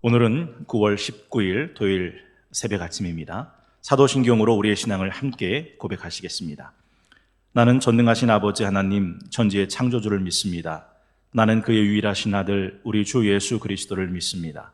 오늘은 9월 19일 토요일 새벽 아침입니다. 사도신경으로 우리의 신앙을 함께 고백하시겠습니다. 나는 전능하신 아버지 하나님 천지의 창조주를 믿습니다. 나는 그의 유일하신 아들 우리 주 예수 그리스도를 믿습니다.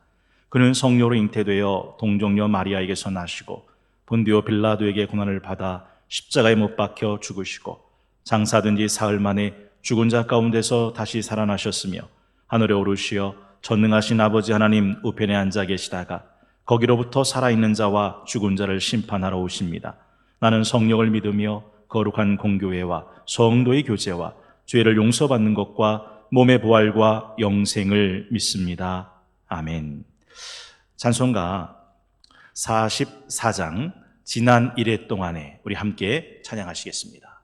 그는 성령으로 잉태되어 동정녀 마리아에게서 나시고 본디오 빌라도에게 고난을 받아 십자가에 못 박혀 죽으시고 장사된 지 사흘 만에 죽은 자 가운데서 다시 살아나셨으며 하늘에 오르시어 전능하신 아버지 하나님 우편에 앉아 계시다가 거기로부터 살아있는 자와 죽은 자를 심판하러 오십니다. 나는 성령을 믿으며 거룩한 공교회와 성도의 교제와 죄를 용서받는 것과 몸의 부활과 영생을 믿습니다. 아멘. 찬송가 44장 지난 일해 동안에 우리 함께 찬양하시겠습니다.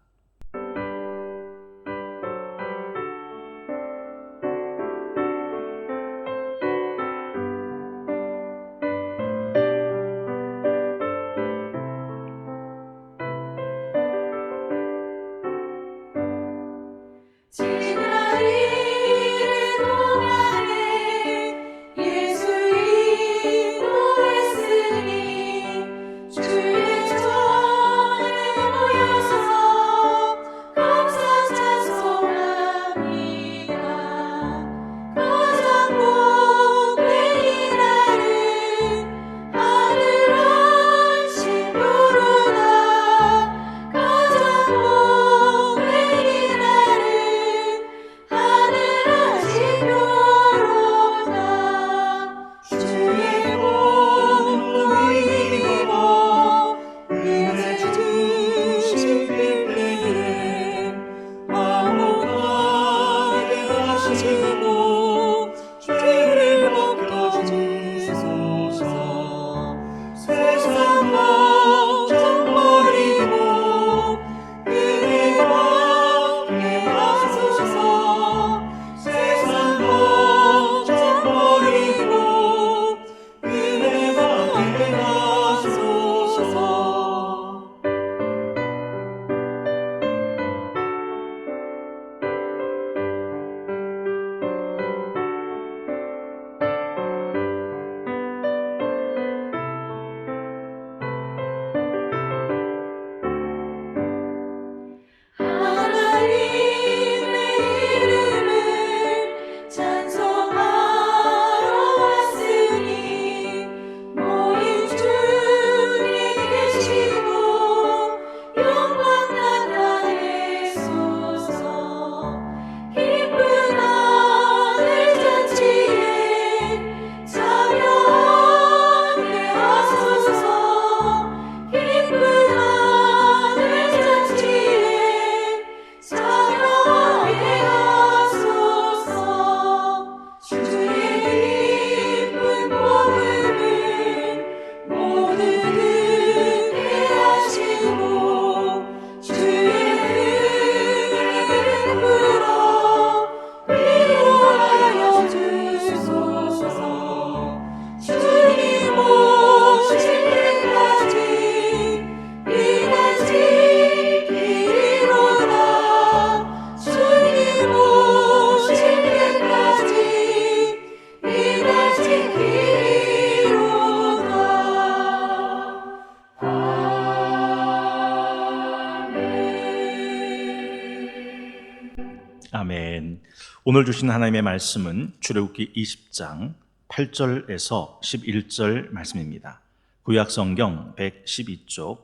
아멘. 오늘 주신 하나님의 말씀은 출애굽기 20장 8절에서 11절 말씀입니다. 구약성경 112쪽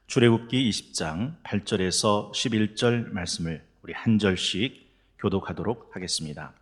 출애굽기 20장 8절에서 11절 말씀을 우리 한 절씩 교독하도록 하겠습니다.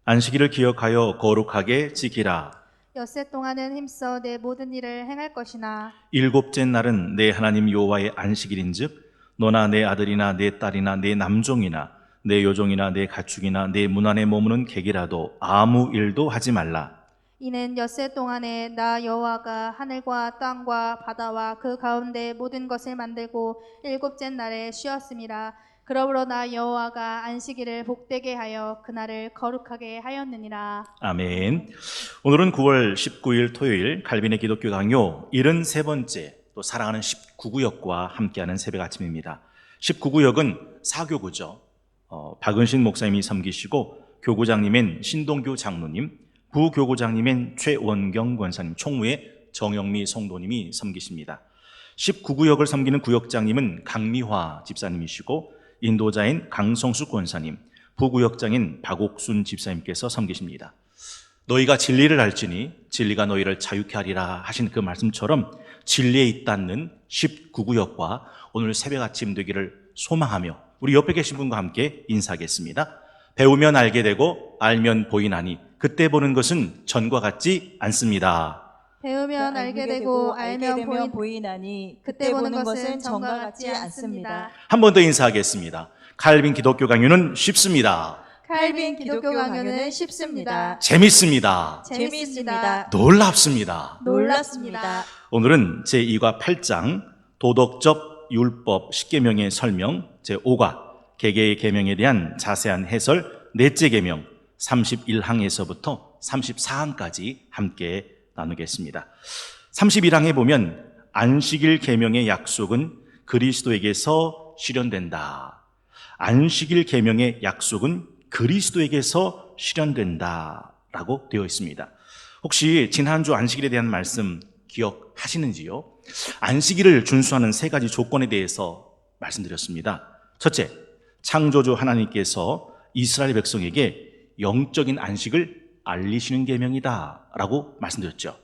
안식일을 기억하여 거룩하게 지키라. 엿새 동안은 힘써 내 모든 일을 행할 것이나 일곱째 날은 내 하나님 여호와의 안식일인즉 너나 내 아들이나 내 딸이나 내 남종이나 내 여종이나 내 가축이나 내 문 안에 머무는 객이라도 아무 일도 하지 말라. 이는 엿새 동안에 나 여호와가 하늘과 땅과 바다와 그 가운데 모든 것을 만들고 일곱째 날에 쉬었음이라. 그러므로 나 여호와가 안식일을 복되게 하여 그날을 거룩하게 하였느니라. 아멘. 오늘은 9월 19일 토요일 갈빈의 기독교 강요 73번째 또 사랑하는 19구역과 함께하는 새벽 아침입니다. 19구역은 사교구죠. 박은신 목사님이 섬기시고 교구장님인 신동규 장로님, 부교구장님인 최원경 권사님, 총무의 정영미 성도님이 섬기십니다. 19구역을 섬기는 구역장님은 강미화 집사님이시고 인도자인 강성수 권사님, 부구역장인 박옥순 집사님께서 섬기십니다. 너희가 진리를 알지니 진리가 너희를 자유케 하리라 하신 그 말씀처럼 진리에 있다는 19구역과 오늘 새벽 아침 되기를 소망하며 우리 옆에 계신 분과 함께 인사하겠습니다. 배우면 알게 되고 알면 보이나니 그때 보는 것은 전과 같지 않습니다. 배우면 알게 되고 알면 보이나니 그때 보는 것은 전과 같지 않습니다. 한 번 더 인사하겠습니다. 칼빈 기독교 강요는 쉽습니다. 칼빈 기독교 강요는 쉽습니다. 재밌습니다. 재미있습니다. 놀랍습니다. 놀랍습니다. 오늘은 제2과 8장 도덕적 율법 10계명의 설명, 제5과 개개의 계명에 대한 자세한 해설, 넷째 계명 31항에서부터 34항까지 함께 나누겠습니다. 31항에 보면 안식일 계명의 약속은 그리스도에게서 실현된다. 안식일 계명의 약속은 그리스도에게서 실현된다라고 되어 있습니다. 혹시 지난주 안식일에 대한 말씀 기억하시는지요? 안식일을 준수하는 세 가지 조건에 대해서 말씀드렸습니다. 첫째, 창조주 하나님께서 이스라엘 백성에게 영적인 안식을 알리시는 계명이다라고 말씀드렸죠.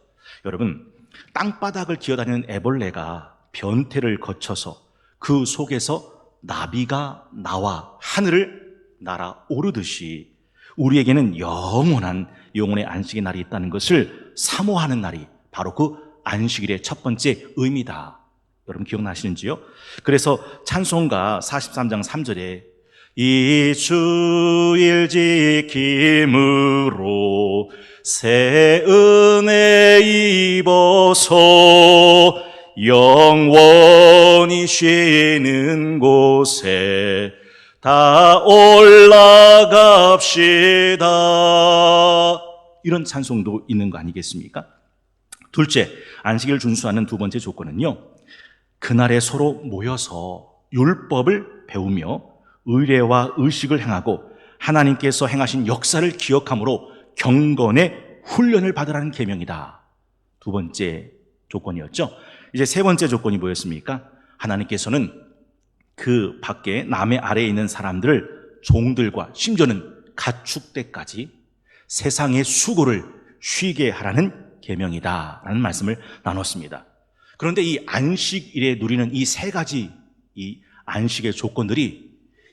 여러분, 땅바닥을 기어다니는 애벌레가 변태를 거쳐서 그 속에서 나비가 나와 하늘을 날아오르듯이 우리에게는 영원의 안식의 날이 있다는 것을 사모하는 날이 바로 그 안식일의 첫 번째 의미다. 여러분 기억나시는지요? 그래서 찬송가 43장 3절에 이 주일 지킴으로 새 은혜 입어서 영원히 쉬는 곳에 다 올라갑시다. 이런 찬송도 있는 거 아니겠습니까? 둘째, 안식일을 준수하는 두 번째 조건은요, 그날에 서로 모여서 율법을 배우며 의례와 의식을 행하고 하나님께서 행하신 역사를 기억함으로 경건의 훈련을 받으라는 계명이다. 두 번째 조건이었죠. 이제 세 번째 조건이 뭐였습니까? 하나님께서는 그 밖에 남의 아래에 있는 사람들을 종들과 심지어는 가축 때까지 세상의 수고를 쉬게 하라는 계명이다라는 말씀을 나눴습니다. 그런데 이 안식일에 누리는 이 세 가지 이 안식의 조건들이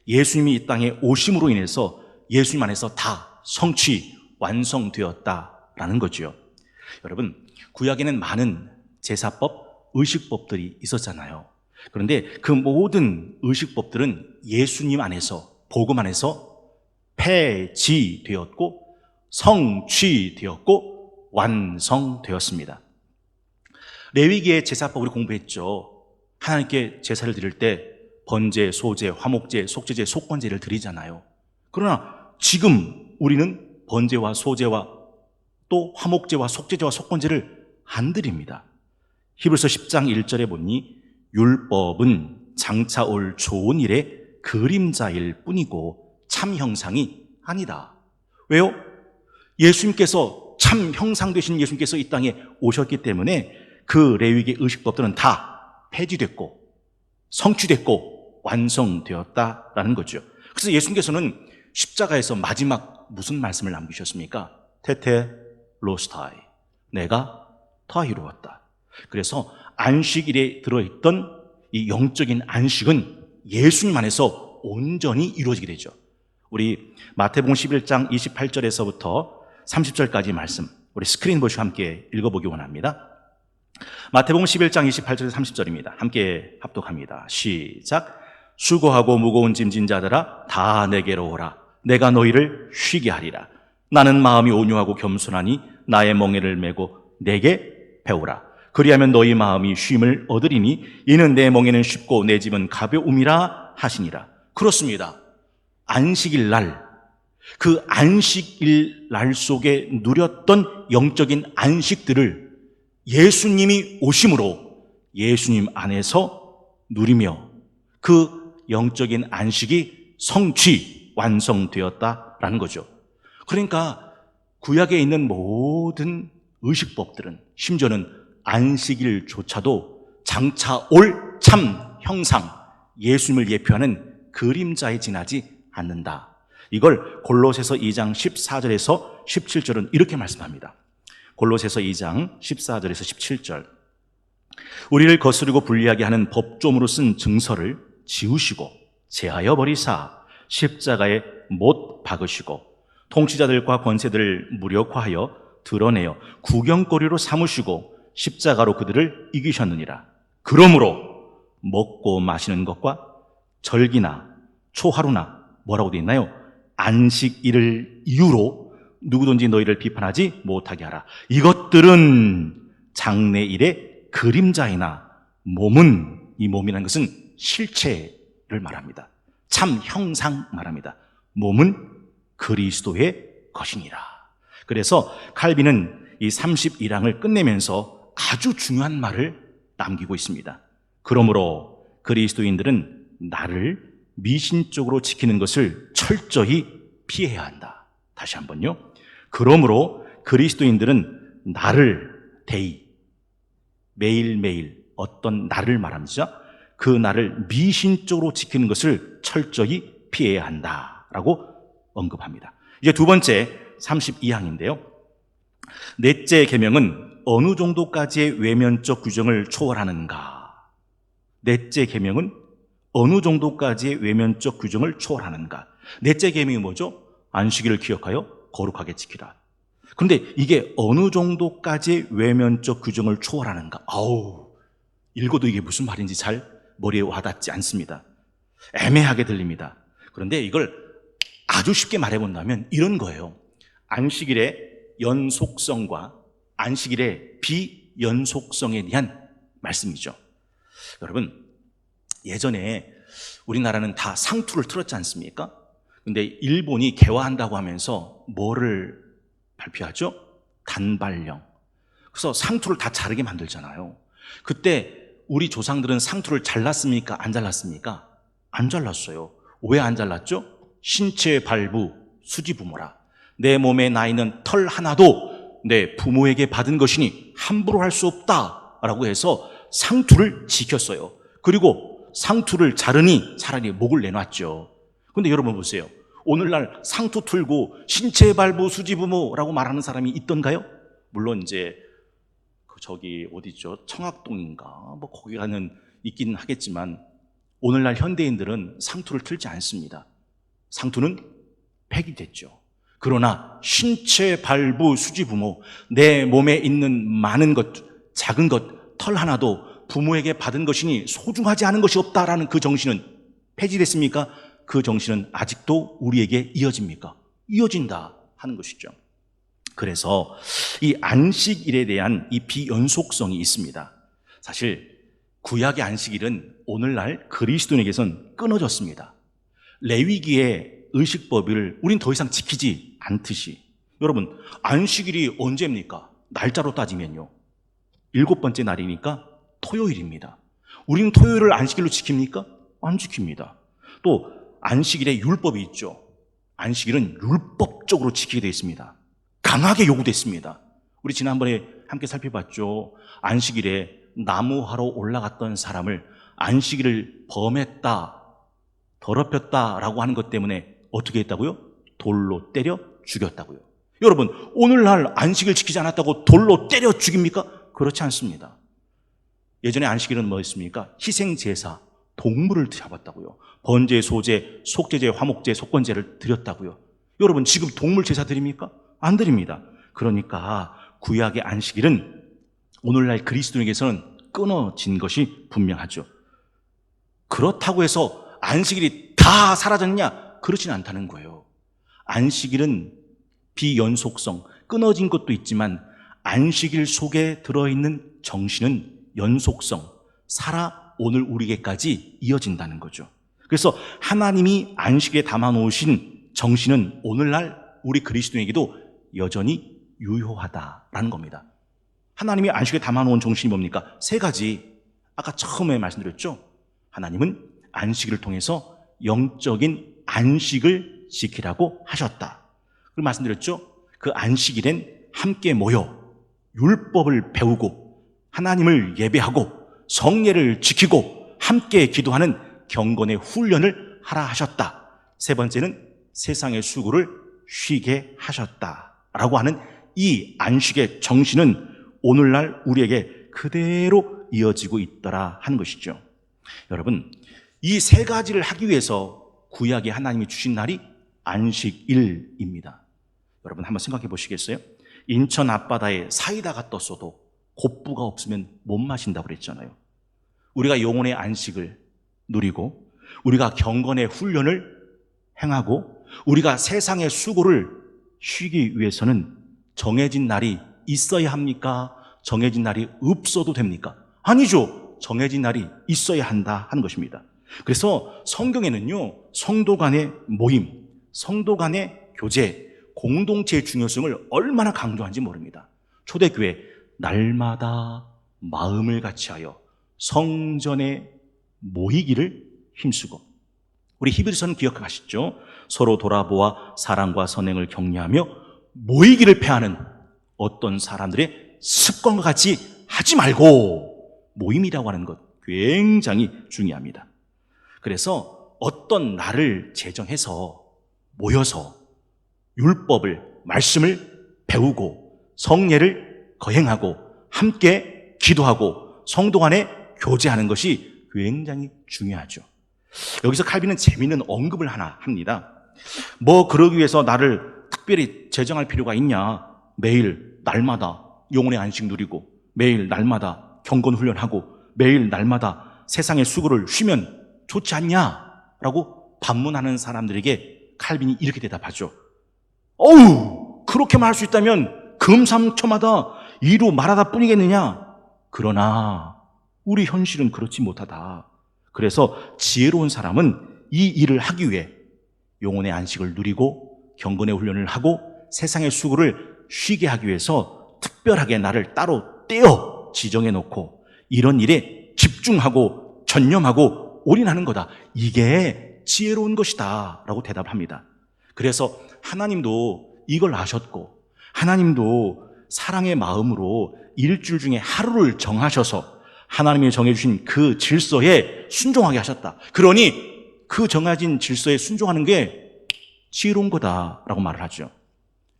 예수님이 이 땅에 오심으로 인해서 예수님 안에서 다 성취, 완성되었다라는 거죠. 여러분, 구약에는 많은 제사법, 의식법들이 있었잖아요. 그런데 그 모든 의식법들은 예수님 안에서, 복음 안에서 폐지되었고 성취되었고 완성되었습니다. 레위기의 제사법 우리 공부했죠. 하나님께 제사를 드릴 때 번제, 소제, 화목제, 속죄제, 속건제를 드리잖아요. 그러나 지금 우리는 번제와 소제와 또 화목제와 속죄제와 속건제를 안 드립니다. 히브리서 10장 1절에 보니 율법은 장차 올 좋은 일의 그림자일 뿐이고 참 형상이 아니다. 왜요? 예수님께서 참 형상 되신 예수님께서 이 땅에 오셨기 때문에 그 레위기의 의식법들은 다 폐지됐고 성취됐고 완성되었다라는 거죠. 그래서 예수님께서는 십자가에서 마지막 무슨 말씀을 남기셨습니까? 테테 로스타이, 내가 다 이루었다. 그래서 안식일에 들어있던 이 영적인 안식은 예수님 안에서 온전히 이루어지게 되죠. 우리 마태복음 11장 28절에서부터 30절까지 말씀 우리 스크린 보시고 함께 읽어보기 원합니다. 마태복음 11장 28절에서 30절입니다. 함께 합독합니다. 시작. 수고하고 무거운 짐진 자들아 다 내게로 오라. 내가 너희를 쉬게 하리라. 나는 마음이 온유하고 겸손하니 나의 멍에를 메고 내게 배우라. 그리하면 너희 마음이 쉼을 얻으리니 이는 내 멍에는 쉽고 내 짐은 가벼움이라 하시니라. 그렇습니다. 안식일 날, 그 안식일 날 속에 누렸던 영적인 안식들을 예수님이 오심으로 예수님 안에서 누리며 그 영적인 안식이 성취, 완성되었다라는 거죠. 그러니까 구약에 있는 모든 의식법들은, 심지어는 안식일조차도 장차 올 참 형상 예수님을 예표하는 그림자에 지나지 않는다. 이걸 골로새서 2장 14절에서 17절은 이렇게 말씀합니다. 골로새서 2장 14절에서 17절. 우리를 거스르고 불리하게 하는 법조문으로 쓴 증서를 지우시고 제하여 버리사 십자가에 못 박으시고 통치자들과 권세들을 무력화하여 드러내어 구경거리로 삼으시고 십자가로 그들을 이기셨느니라. 그러므로 먹고 마시는 것과 절기나 초하루나 뭐라고 되어 있나요? 안식일을 이유로 누구든지 너희를 비판하지 못하게 하라. 이것들은 장래일의 그림자이나 몸은, 이 몸이라는 것은 실체를 말합니다. 참 형상 말합니다. 몸은 그리스도의 것이니라. 그래서 칼빈은 이 31항을 끝내면서 아주 중요한 말을 남기고 있습니다. 그러므로 그리스도인들은 나를 미신적으로 지키는 것을 철저히 피해야 한다. 다시 한번요. 그러므로 그리스도인들은 나를 매일매일 어떤 나를 말합니다. 그 나를 미신적으로 지키는 것을 철저히 피해야 한다라고 언급합니다. 이제 두 번째 32항인데요. 넷째 계명은 어느 정도까지의 외면적 규정을 초월하는가? 넷째 계명은 어느 정도까지의 외면적 규정을 초월하는가? 넷째 계명이 뭐죠? 안식일을 기억하여 거룩하게 지키라. 그런데 이게 어느 정도까지의 외면적 규정을 초월하는가? 읽어도 이게 무슨 말인지 잘 머리에 와닿지 않습니다. 애매하게 들립니다. 그런데 이걸 아주 쉽게 말해본다면 이런 거예요. 안식일의 연속성과 안식일의 비연속성에 대한 말씀이죠. 여러분, 예전에 우리나라는 다 상투를 틀었지 않습니까? 근데 일본이 개화한다고 하면서 뭐를 발표하죠? 단발령. 그래서 상투를 다 자르게 만들잖아요. 그때 우리 조상들은 상투를 잘랐습니까? 안 잘랐습니까? 안 잘랐어요. 왜 안 잘랐죠? 신체 발부 수지부모라. 내 몸에 나 있는 털 하나도 내 부모에게 받은 것이니 함부로 할 수 없다라고 해서 상투를 지켰어요. 그리고 상투를 자르니 차라리 목을 내놨죠. 그런데 여러분 보세요. 오늘날 상투 틀고 신체 발부 수지부모라고 말하는 사람이 있던가요? 물론 이제 저기 어디죠? 청학동인가 뭐 거기 가는 있기는 하겠지만 오늘날 현대인들은 상투를 틀지 않습니다. 상투는 폐기됐죠. 그러나 신체 발부 수지부모, 내 몸에 있는 많은 것, 작은 것, 털 하나도 부모에게 받은 것이니 소중하지 않은 것이 없다라는 그 정신은 폐지됐습니까? 그 정신은 아직도 우리에게 이어집니까? 이어진다 하는 것이죠. 그래서 이 안식일에 대한 이 비연속성이 있습니다. 사실 구약의 안식일은 오늘날 그리스도인에게선 끊어졌습니다. 레위기의 의식법을 우린 더 이상 지키지 않듯이, 여러분 안식일이 언제입니까? 날짜로 따지면요 7번째 날이니까 토요일입니다. 우리는 토요일을 안식일로 지킵니까? 안 지킵니다. 또 안식일에 율법이 있죠. 안식일은 율법적으로 지키게 되어 있습니다. 강하게 요구됐습니다. 우리 지난번에 함께 살펴봤죠. 안식일에 나무하러 올라갔던 사람을 안식일을 범했다, 더럽혔다라고 하는 것 때문에 어떻게 했다고요? 돌로 때려 죽였다고요. 여러분, 오늘날 안식일 지키지 않았다고 돌로 때려 죽입니까? 그렇지 않습니다. 예전에 안식일은 뭐였습니까? 희생제사, 동물을 잡았다고요. 번제, 소제, 속제제, 화목제, 속건제를 드렸다고요. 여러분, 지금 동물 제사 드립니까? 안 드립니다. 그러니까 구약의 안식일은 오늘날 그리스도인에게서는 끊어진 것이 분명하죠. 그렇다고 해서 안식일이 다 사라졌냐? 그렇진 않다는 거예요. 안식일은 비연속성, 끊어진 것도 있지만 안식일 속에 들어있는 정신은 연속성, 살아 오늘 우리에게까지 이어진다는 거죠. 그래서 하나님이 안식에 담아놓으신 정신은 오늘날 우리 그리스도인에게도 여전히 유효하다라는 겁니다. 하나님이 안식에 담아놓은 정신이 뭡니까? 세 가지. 아까 처음에 말씀드렸죠. 하나님은 안식일을 통해서 영적인 안식을 지키라고 하셨다. 그걸 말씀드렸죠. 그 안식일엔 함께 모여 율법을 배우고 하나님을 예배하고 성례를 지키고 함께 기도하는 경건의 훈련을 하라 하셨다. 세 번째는 세상의 수고를 쉬게 하셨다라고 하는 이 안식의 정신은 오늘날 우리에게 그대로 이어지고 있더라 하는 것이죠. 여러분, 이 세 가지를 하기 위해서 구약에 하나님이 주신 날이 안식일입니다. 여러분 한번 생각해 보시겠어요? 인천 앞바다에 사이다가 떴어도 곱부가 없으면 못 마신다고 그랬잖아요. 우리가 영혼의 안식을 누리고 우리가 경건의 훈련을 행하고 우리가 세상의 수고를 쉬기 위해서는 정해진 날이 있어야 합니까? 정해진 날이 없어도 됩니까? 아니죠. 정해진 날이 있어야 한다 하는 것입니다. 그래서 성경에는요, 성도 간의 모임, 성도 간의 교제, 공동체의 중요성을 얼마나 강조한지 모릅니다. 초대교회 날마다 마음을 같이하여 성전에 모이기를 힘쓰고, 우리 히브리서는 기억하시죠? 서로 돌아보아 사랑과 선행을 격려하며 모이기를 패하는 어떤 사람들의 습관과 같이 하지 말고, 모임이라고 하는 것 굉장히 중요합니다. 그래서 어떤 날을 제정해서 모여서 율법을, 말씀을 배우고 성례를 거행하고 함께 기도하고 성도 간에 교제하는 것이 굉장히 중요하죠. 여기서 칼빈은 재미있는 언급을 하나 합니다. 뭐 그러기 위해서 나를 특별히 제정할 필요가 있냐? 매일 날마다 영혼의 안식 누리고 매일 날마다 경건 훈련하고 매일 날마다 세상의 수고를 쉬면 좋지 않냐라고 반문하는 사람들에게 칼빈이 이렇게 대답하죠. 어우, 그렇게만 할 수 있다면 금삼초마다 이루 말하다 뿐이겠느냐? 그러나 우리 현실은 그렇지 못하다. 그래서 지혜로운 사람은 이 일을 하기 위해 영혼의 안식을 누리고 경건의 훈련을 하고 세상의 수고를 쉬게 하기 위해서 특별하게 나를 따로 떼어 지정해 놓고 이런 일에 집중하고 전념하고 올인하는 거다. 이게 지혜로운 것이다 라고 대답합니다. 그래서 하나님도 이걸 아셨고 하나님도 사랑의 마음으로 일주일 중에 하루를 정하셔서 하나님이 정해주신 그 질서에 순종하게 하셨다. 그러니 그 정해진 질서에 순종하는 게 지혜로운 거다라고 말을 하죠.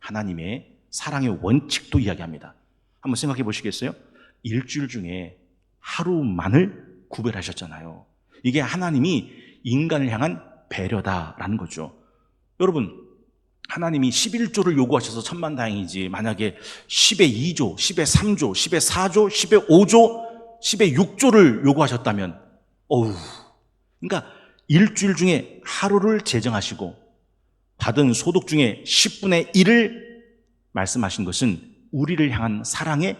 하나님의 사랑의 원칙도 이야기합니다. 한번 생각해 보시겠어요? 일주일 중에 하루만을 구별하셨잖아요. 이게 하나님이 인간을 향한 배려다라는 거죠. 여러분, 하나님이 11조를 요구하셔서 천만다행이지 만약에 10의 2조, 10의 3조, 10의 4조, 10의 5조, 10의 6조를 요구하셨다면 그러니까 일주일 중에 하루를 제정하시고 받은 소득 중에 10분의 1을 말씀하신 것은 우리를 향한 사랑의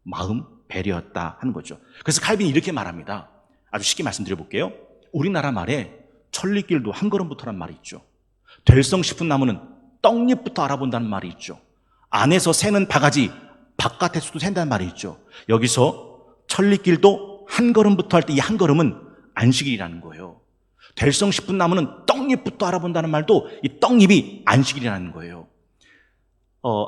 마음, 배려였다 하는 거죠. 그래서 칼빈이 이렇게 말합니다. 아주 쉽게 말씀드려볼게요. 우리나라 말에 천리길도 한 걸음부터란 말이 있죠. 될성 싶은 나무는 떡잎부터 알아본다는 말이 있죠. 안에서 새는 바가지 바깥에서도 샌다는 말이 있죠. 여기서 천리길도 한 걸음부터 할 때 이 한 걸음은 안식일이라는 거예요. 될성 싶은 나무는 떡잎부터 알아본다는 말도 이 떡잎이 안식일이라는 거예요.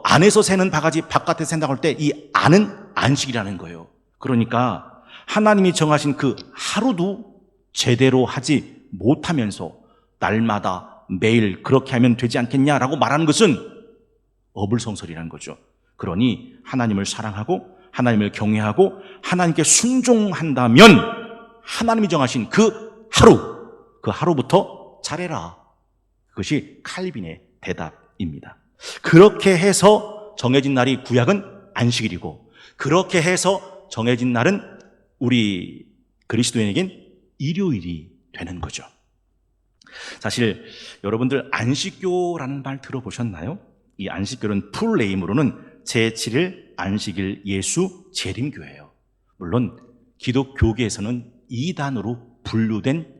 안에서 새는 바가지 바깥에서 샌다고 할 때 이 안은 안식이라는 거예요. 그러니까 하나님이 정하신 그 하루도 제대로 하지 못하면서 날마다 매일 그렇게 하면 되지 않겠냐라고 말하는 것은 어불성설이라는 거죠. 그러니 하나님을 사랑하고 하나님을 경외하고 하나님께 순종한다면 하나님이 정하신 그 하루부터 잘해라. 그것이 칼빈의 대답입니다. 그렇게 해서 정해진 날이 구약은 안식일이고 그렇게 해서 정해진 날은 우리 그리스도인에겐 일요일이 되는 거죠. 사실 여러분들 안식교라는 말 들어보셨나요? 이 안식교는 풀네임으로는 제7일 안식일 예수 재림교예요. 물론 기독교계에서는 2단으로 분류된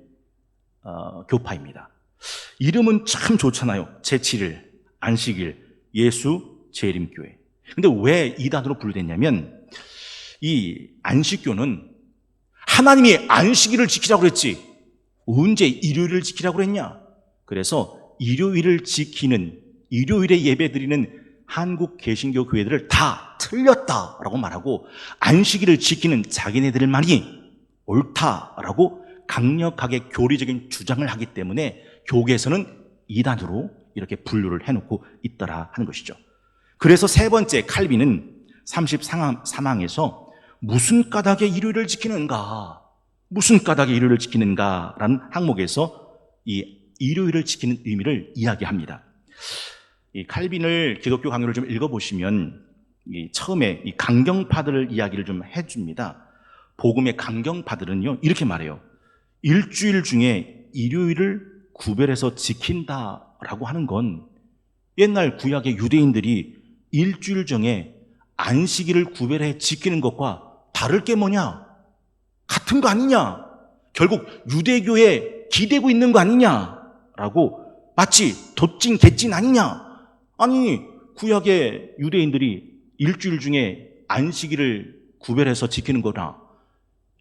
교파입니다. 이름은 참 좋잖아요. 제7일 안식일 예수 재림교회. 근데 왜 2단으로 분류됐냐면 이 안식교는 하나님이 안식일을 지키라고 그랬지 언제 일요일을 지키라고 그랬냐? 그래서 일요일을 지키는 일요일에 예배드리는 한국 개신교 교회들을 다 틀렸다라고 말하고 안식일을 지키는 자기네들만이 옳다라고 강력하게 교리적인 주장을 하기 때문에 교계에서는 이단으로 이렇게 분류를 해놓고 있더라 하는 것이죠. 그래서 세 번째 칼빈은 33항에서 무슨 까닭에 일요일을 지키는가, 무슨 까닭에 일요일을 지키는가라는 항목에서 이 일요일을 지키는 의미를 이야기합니다. 이 칼빈을 기독교 강요를 좀 읽어보시면 처음에 이 강경파들 이야기를 좀 해줍니다. 복음의 강경파들은요 이렇게 말해요. 일주일 중에 일요일을 구별해서 지킨다라고 하는 건 옛날 구약의 유대인들이 일주일 중에 안식일을 구별해 지키는 것과 다를 게 뭐냐? 같은 거 아니냐? 결국 유대교에 기대고 있는 거 아니냐라고 마치 돛진 개찐 아니냐? 아니 구약의 유대인들이 일주일 중에 안식일을 구별해서 지키는 거나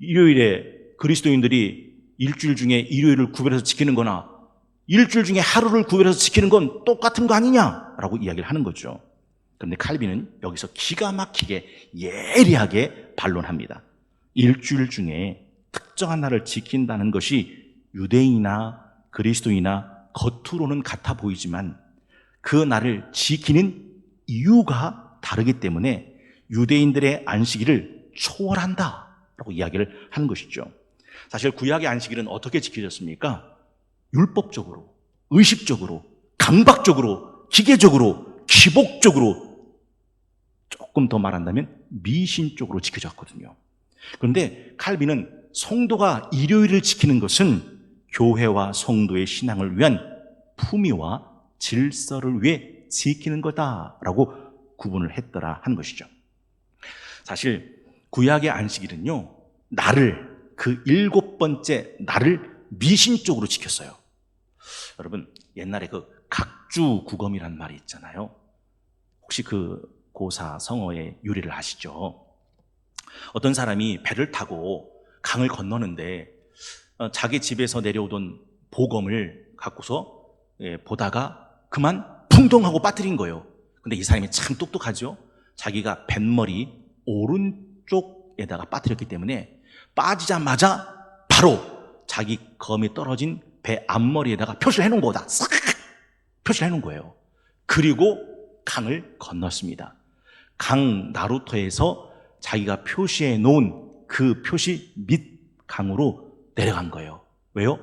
일요일에 그리스도인들이 일주일 중에 일요일을 구별해서 지키는 거나 일주일 중에 하루를 구별해서 지키는 건 똑같은 거 아니냐라고 이야기를 하는 거죠. 그런데 칼빈은 여기서 기가 막히게 예리하게 반론합니다. 일주일 중에 특정한 날을 지킨다는 것이 유대인이나 그리스도인이나 겉으로는 같아 보이지만 그 날을 지키는 이유가 다르기 때문에 유대인들의 안식일을 초월한다라고 이야기를 하는 것이죠. 사실 구약의 안식일은 어떻게 지켜졌습니까? 율법적으로, 의식적으로, 강박적으로, 기계적으로, 기복적으로, 조금 더 말한다면 미신적으로 지켜졌거든요. 그런데 칼빈은 성도가 일요일을 지키는 것은 교회와 성도의 신앙을 위한 품위와 질서를 위해 지키는 거다라고 구분을 했더라 하는 것이죠. 사실 구약의 안식일은요, 그 7번째 날을 미신적으로 지켰어요. 여러분, 옛날에 그 각주구검이라는 말이 있잖아요. 혹시 그 고사 성어의 유래를 아시죠? 어떤 사람이 배를 타고 강을 건너는데 자기 집에서 내려오던 보검을 갖고서 보다가 그만 풍덩하고 빠뜨린 거예요. 근데 이 사람이 참 똑똑하죠? 자기가 뱃머리 오른쪽에다가 빠뜨렸기 때문에 빠지자마자 바로 자기 검이 떨어진 배 앞머리에다가 표시를 해놓은 거다. 싹 표시를 해놓은 거예요. 그리고 강을 건넜습니다. 강 나루터에서 자기가 표시해 놓은 그 표시 밑 강으로 내려간 거예요. 왜요?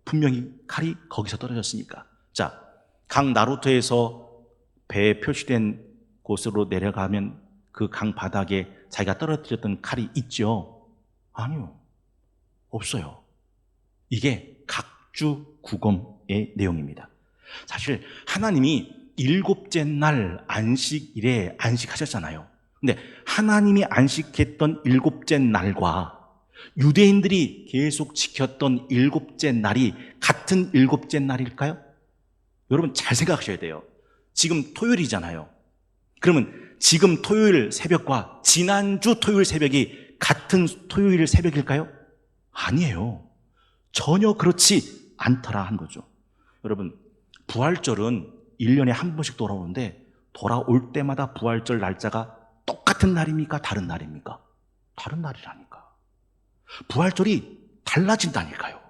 분명히 칼이 거기서 떨어졌으니까. 자, 강 나루터에서 배에 표시된 곳으로 내려가면 그 강 바닥에 자기가 떨어뜨렸던 칼이 있죠? 아니요. 없어요. 이게 각주구검의 내용입니다. 사실 하나님이 7째 날 안식일에 안식하셨잖아요. 근데 하나님이 안식했던 7째 날과 유대인들이 계속 지켰던 7째 날이 같은 7째 날일까요? 여러분 잘 생각하셔야 돼요. 지금 토요일이잖아요. 그러면 지금 토요일 새벽과 지난주 토요일 새벽이 같은 토요일 새벽일까요? 아니에요. 전혀 그렇지 않더라 한 거죠. 여러분, 부활절은 1년에 한 번씩 돌아오는데 돌아올 때마다 부활절 날짜가 똑같은 날입니까? 다른 날입니까? 다른 날이라니까. 부활절이 달라진다니까요.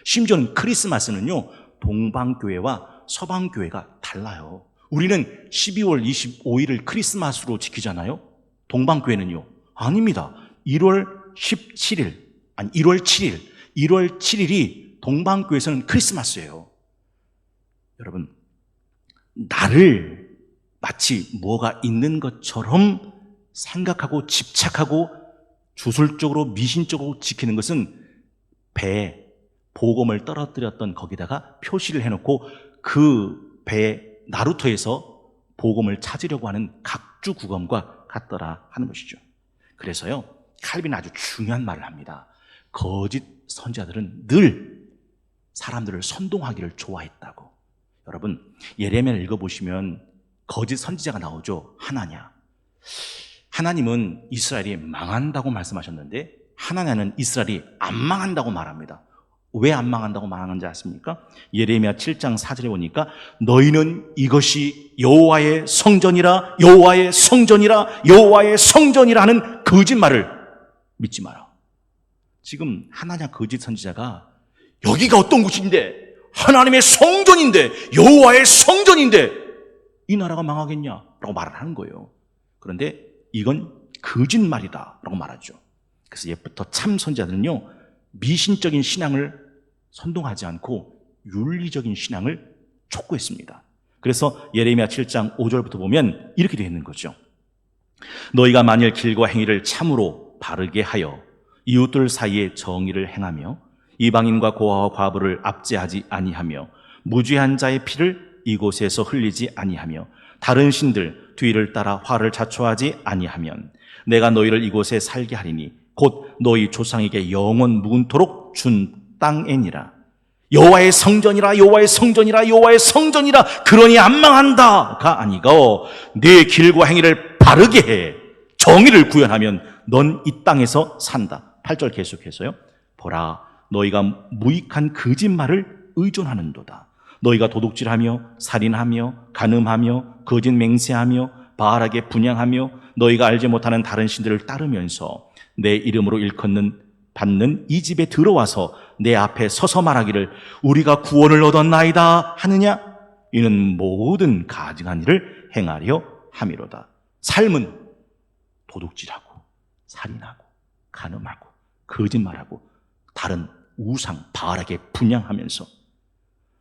심지어는 크리스마스는요, 동방교회와 서방교회가 달라요. 우리는 12월 25일을 크리스마스로 지키잖아요. 동방교회는요, 아닙니다. 1월 17일, 아니 1월 7일, 1월 7일이 동방교회에서는 크리스마스예요. 여러분, 나를 마치 뭐가 있는 것처럼 생각하고 집착하고 주술적으로 미신적으로 지키는 것은 배에 보검을 떨어뜨렸던 거기다가 표시를 해놓고 그 배에 나루터에서 보검을 찾으려고 하는 각주구검과 같더라 하는 것이죠. 그래서요, 칼빈은 아주 중요한 말을 합니다. 거짓 선지자들은 늘 사람들을 선동하기를 좋아했다고. 여러분, 예레미야를 읽어보시면 거짓 선지자가 나오죠. 하나냐. 하나님은 이스라엘이 망한다고 말씀하셨는데 하나냐는 이스라엘이 안 망한다고 말합니다. 왜 안 망한다고 망하는지 아십니까? 예레미야 7장 4절에 보니까 너희는 이것이 여호와의 성전이라 여호와의 성전이라 여호와의 성전이라 하는 거짓말을 믿지 마라. 지금 하나냐 거짓 선지자가 여기가 어떤 곳인데 하나님의 성전인데 여호와의 성전인데 이 나라가 망하겠냐라고 말을 하는 거예요. 그런데 이건 거짓말이다라고 말하죠. 그래서 옛부터 참 선지자들은요 미신적인 신앙을 선동하지 않고 윤리적인 신앙을 촉구했습니다. 그래서 예레미야 7장 5절부터 보면 이렇게 되어 있는 거죠. 너희가 만일 길과 행위를 참으로 바르게 하여 이웃들 사이에 정의를 행하며 이방인과 고아와 과부를 압제하지 아니하며 무죄한 자의 피를 이곳에서 흘리지 아니하며 다른 신들 뒤를 따라 화를 자초하지 아니하면 내가 너희를 이곳에 살게 하리니 곧 너희 조상에게 영원 무근토록 준 땅에니라. 여호와의 성전이라 여호와의 성전이라 여호와의 성전이라 그러니 안 망한다가 아니고 네 길과 행위를 바르게 해 정의를 구현하면 넌 이 땅에서 산다. 8절 계속해서요. 보라 너희가 무익한 거짓말을 의존하는도다. 너희가 도둑질하며 살인하며 간음하며 거짓 맹세하며 바알에게 분향하며 너희가 알지 못하는 다른 신들을 따르면서 내 이름으로 일컫는 받는 이 집에 들어와서 내 앞에 서서 말하기를 우리가 구원을 얻었나이다 하느냐? 이는 모든 가증한 일을 행하려 함이로다. 삶은 도둑질하고 살인하고 간음하고 거짓말하고 다른 우상 바알에게 분향하면서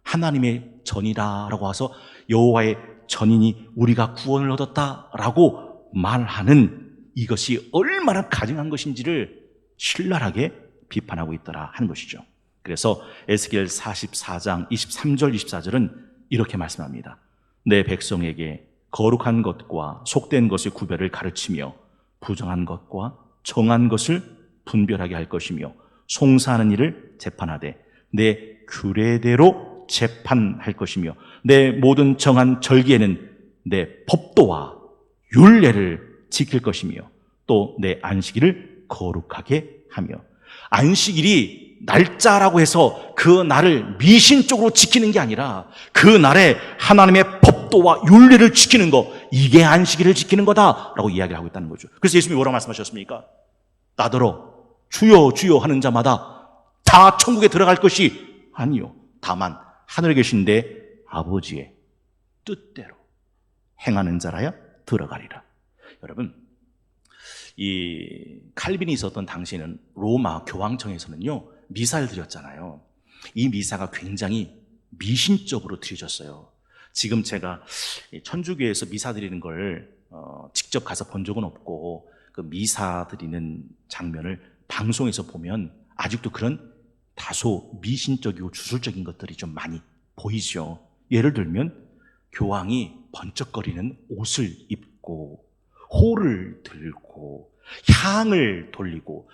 하나님의 전이라고 와서 여호와의 전이니 우리가 구원을 얻었다라고 말하는 이것이 얼마나 가증한 것인지를 신랄하게 비판하고 있더라 하는 것이죠. 그래서 에스겔 44장 23절 24절은 이렇게 말씀합니다. 내 백성에게 거룩한 것과 속된 것의 구별을 가르치며 부정한 것과 정한 것을 분별하게 할 것이며 송사하는 일을 재판하되 내 규례대로 재판할 것이며 내 모든 정한 절기에는 내 법도와 율례를 지킬 것이며 또 내 안식일을 거룩하게 하며 안식일이 날짜라고 해서 그 날을 미신적으로 지키는 게 아니라 그 날에 하나님의 법도와 율례를 지키는 거 이게 안식일을 지키는 거다라고 이야기를 하고 있다는 거죠. 그래서 예수님이 뭐라고 말씀하셨습니까? 나더러 주여 주여 하는 자마다 다 천국에 들어갈 것이 아니요 다만 하늘에 계신 내 아버지의 뜻대로 행하는 자라야 들어가리라. 여러분 이 칼빈이 있었던 당시에는 로마 교황청에서는요 미사를 드렸잖아요. 이 미사가 굉장히 미신적으로 드려졌어요. 지금 제가 천주교에서 미사 드리는 걸 직접 가서 본 적은 없고 그 미사 드리는 장면을 방송에서 보면 아직도 그런 다소 미신적이고 주술적인 것들이 좀 많이 보이죠. 예를 들면 교황이 번쩍거리는 옷을 입고 호를 들고 향을 돌리고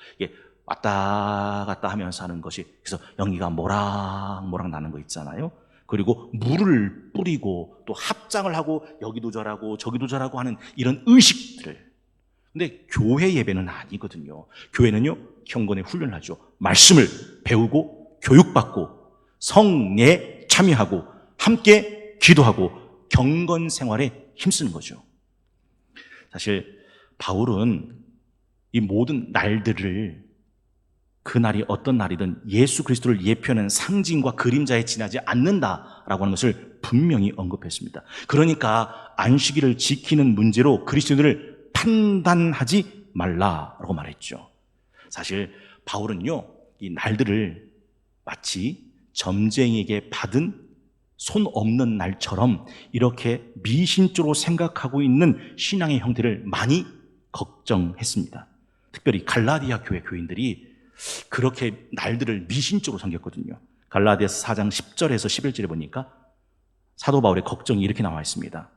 왔다 갔다 하면서 하는 것이 그래서 연기가 모락모락 나는 거 있잖아요. 그리고 물을 뿌리고 또 합장을 하고 여기도 저라고 저기도 저라고 하는 이런 의식들을. 근데 교회 예배는 아니거든요. 교회는요 경건에 훈련을 하죠. 말씀을 배우고 교육받고 성례에 참여하고 함께 기도하고 경건 생활에 힘쓰는 거죠. 사실 바울은 이 모든 날들을 그 날이 어떤 날이든 예수 그리스도를 예표하는 상징과 그림자에 지나지 않는다라고 하는 것을 분명히 언급했습니다. 그러니까 안식일을 지키는 문제로 그리스도인을 판단하지 말라라고 말했죠. 사실 바울은요 이 날들을 마치 점쟁이에게 받은 손 없는 날처럼 이렇게 미신적으로 생각하고 있는 신앙의 형태를 많이 걱정했습니다. 특별히 갈라디아 교회 교인들이 그렇게 날들을 미신적으로 섬겼거든요. 갈라디아서 4장 10절에서 11절에 보니까 사도 바울의 걱정이 이렇게 나와 있습니다.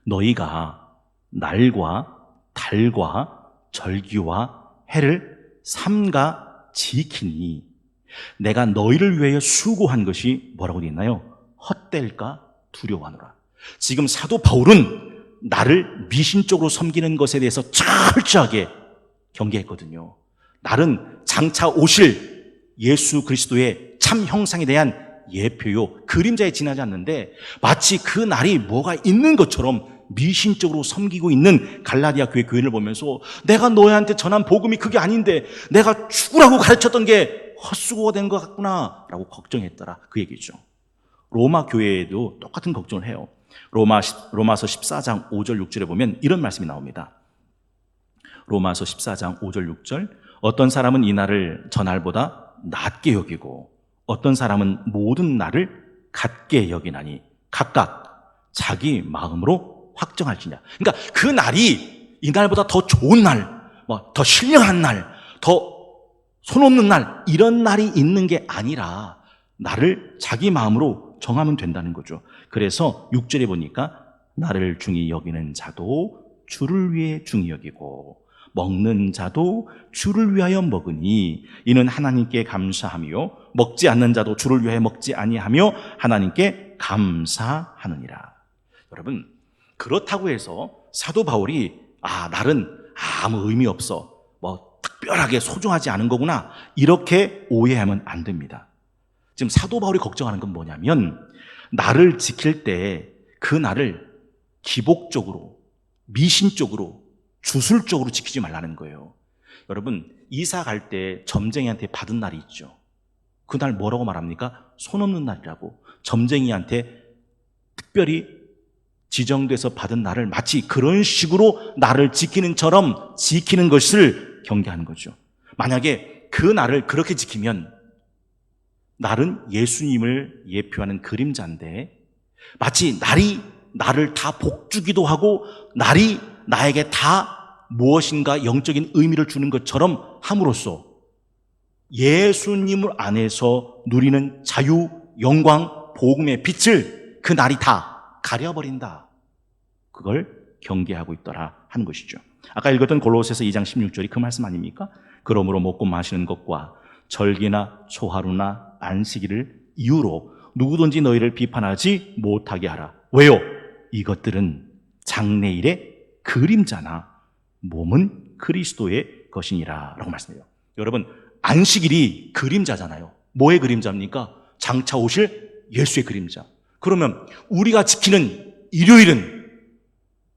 너희가 날과 달과 절기와 해를 삼가 지키니 내가 너희를 위하여 수고한 것이 뭐라고 되어 있나요? 헛될까 두려워하노라. 지금 사도 바울은 나를 미신적으로 섬기는 것에 대해서 철저하게 경계했거든요. 날은 장차 오실 예수 그리스도의 참 형상에 대한 예표요, 그림자에 지나지 않는데 마치 그 날이 뭐가 있는 것처럼 미신적으로 섬기고 있는 갈라디아 교회 교인을 보면서 내가 너희한테 전한 복음이 그게 아닌데 내가 죽으라고 가르쳤던 게 헛수고가 된 것 같구나 라고 걱정했더라, 그 얘기죠. 로마 교회에도 똑같은 걱정을 해요. 로마서 14장 5절 6절에 보면 이런 말씀이 나옵니다. 로마서 14장 5절 6절, 어떤 사람은 이 날을 저 날보다 낮게 여기고 어떤 사람은 모든 날을 같게 여기나니 각각 자기 마음으로 확정할지냐. 그러니까 그 날이 이 날보다 더 좋은 날, 더 신령한 날, 더 손 없는 날, 이런 날이 있는 게 아니라 나를 자기 마음으로 정하면 된다는 거죠. 그래서 6절에 보니까 나를 중히 여기는 자도 주를 위해 중히 여기고 먹는 자도 주를 위하여 먹으니 이는 하나님께 감사하며 먹지 않는 자도 주를 위하여 먹지 아니하며 하나님께 감사하느니라. 여러분, 그렇다고 해서 사도 바울이 날은 아무 의미 없어, 특별하게 소중하지 않은 거구나, 이렇게 오해하면 안 됩니다. 지금 사도 바울이 걱정하는 건 뭐냐면 나를 지킬 때 그 날을 기복적으로, 미신적으로, 주술적으로 지키지 말라는 거예요. 여러분, 이사 갈 때 점쟁이한테 받은 날이 있죠. 그날 뭐라고 말합니까? 손 없는 날이라고. 점쟁이한테 특별히 지정돼서 받은 날을 마치 그런 식으로 나를 지키는처럼 지키는 것을 경계하는 거죠. 만약에 그 날을 그렇게 지키면 날은 예수님을 예표하는 그림자인데 마치 날이 나를 다 복주기도 하고 날이 나에게 다 무엇인가 영적인 의미를 주는 것처럼 함으로써 예수님을 안에서 누리는 자유, 영광, 복음의 빛을 그 날이 다 가려버린다. 그걸 경계하고 있더라 하는 것이죠. 아까 읽었던 골로새서 2장 16절이 그 말씀 아닙니까? 그러므로 먹고 마시는 것과 절기나 초하루나 안식일을 이유로 누구든지 너희를 비판하지 못하게 하라. 왜요? 이것들은 장래일의 그림자나 몸은 그리스도의 것이니라 라고 말씀해요. 여러분, 안식일이 그림자잖아요. 뭐의 그림자입니까? 장차 오실 예수의 그림자. 그러면 우리가 지키는 일요일은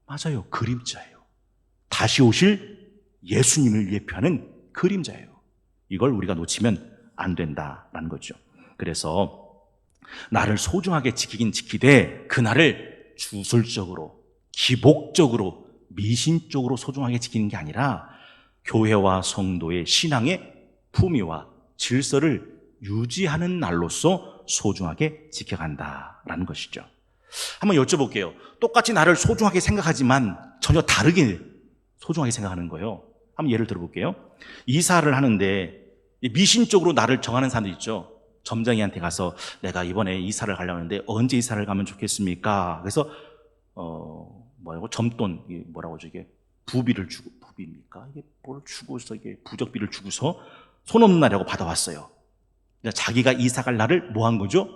맞아요, 그림자예요. 다시 오실 예수님을 예표하는 그림자예요. 이걸 우리가 놓치면 안 된다라는 거죠. 그래서 나를 소중하게 지키긴 지키되 그날을 주술적으로, 기복적으로, 미신적으로 소중하게 지키는 게 아니라 교회와 성도의 신앙의 품위와 질서를 유지하는 날로서 소중하게 지켜간다라는 것이죠. 한번 여쭤볼게요. 똑같이 나를 소중하게 생각하지만 전혀 다르게 소중하게 생각하는 거예요. 한번 예를 들어볼게요. 이사를 하는데 미신적으로 나를 정하는 사람들 있죠. 점장이한테 가서 내가 이번에 이사를 가려고 하는데 언제 이사를 가면 좋겠습니까? 그래서 점돈, 뭐라고 하죠? 이게 부비를 주고, 부비입니까? 이게 뭘 주고서, 이게 부적비를 주고서 손 없는 날이라고 받아왔어요. 자기가 이사 갈 날을 뭐 한 거죠?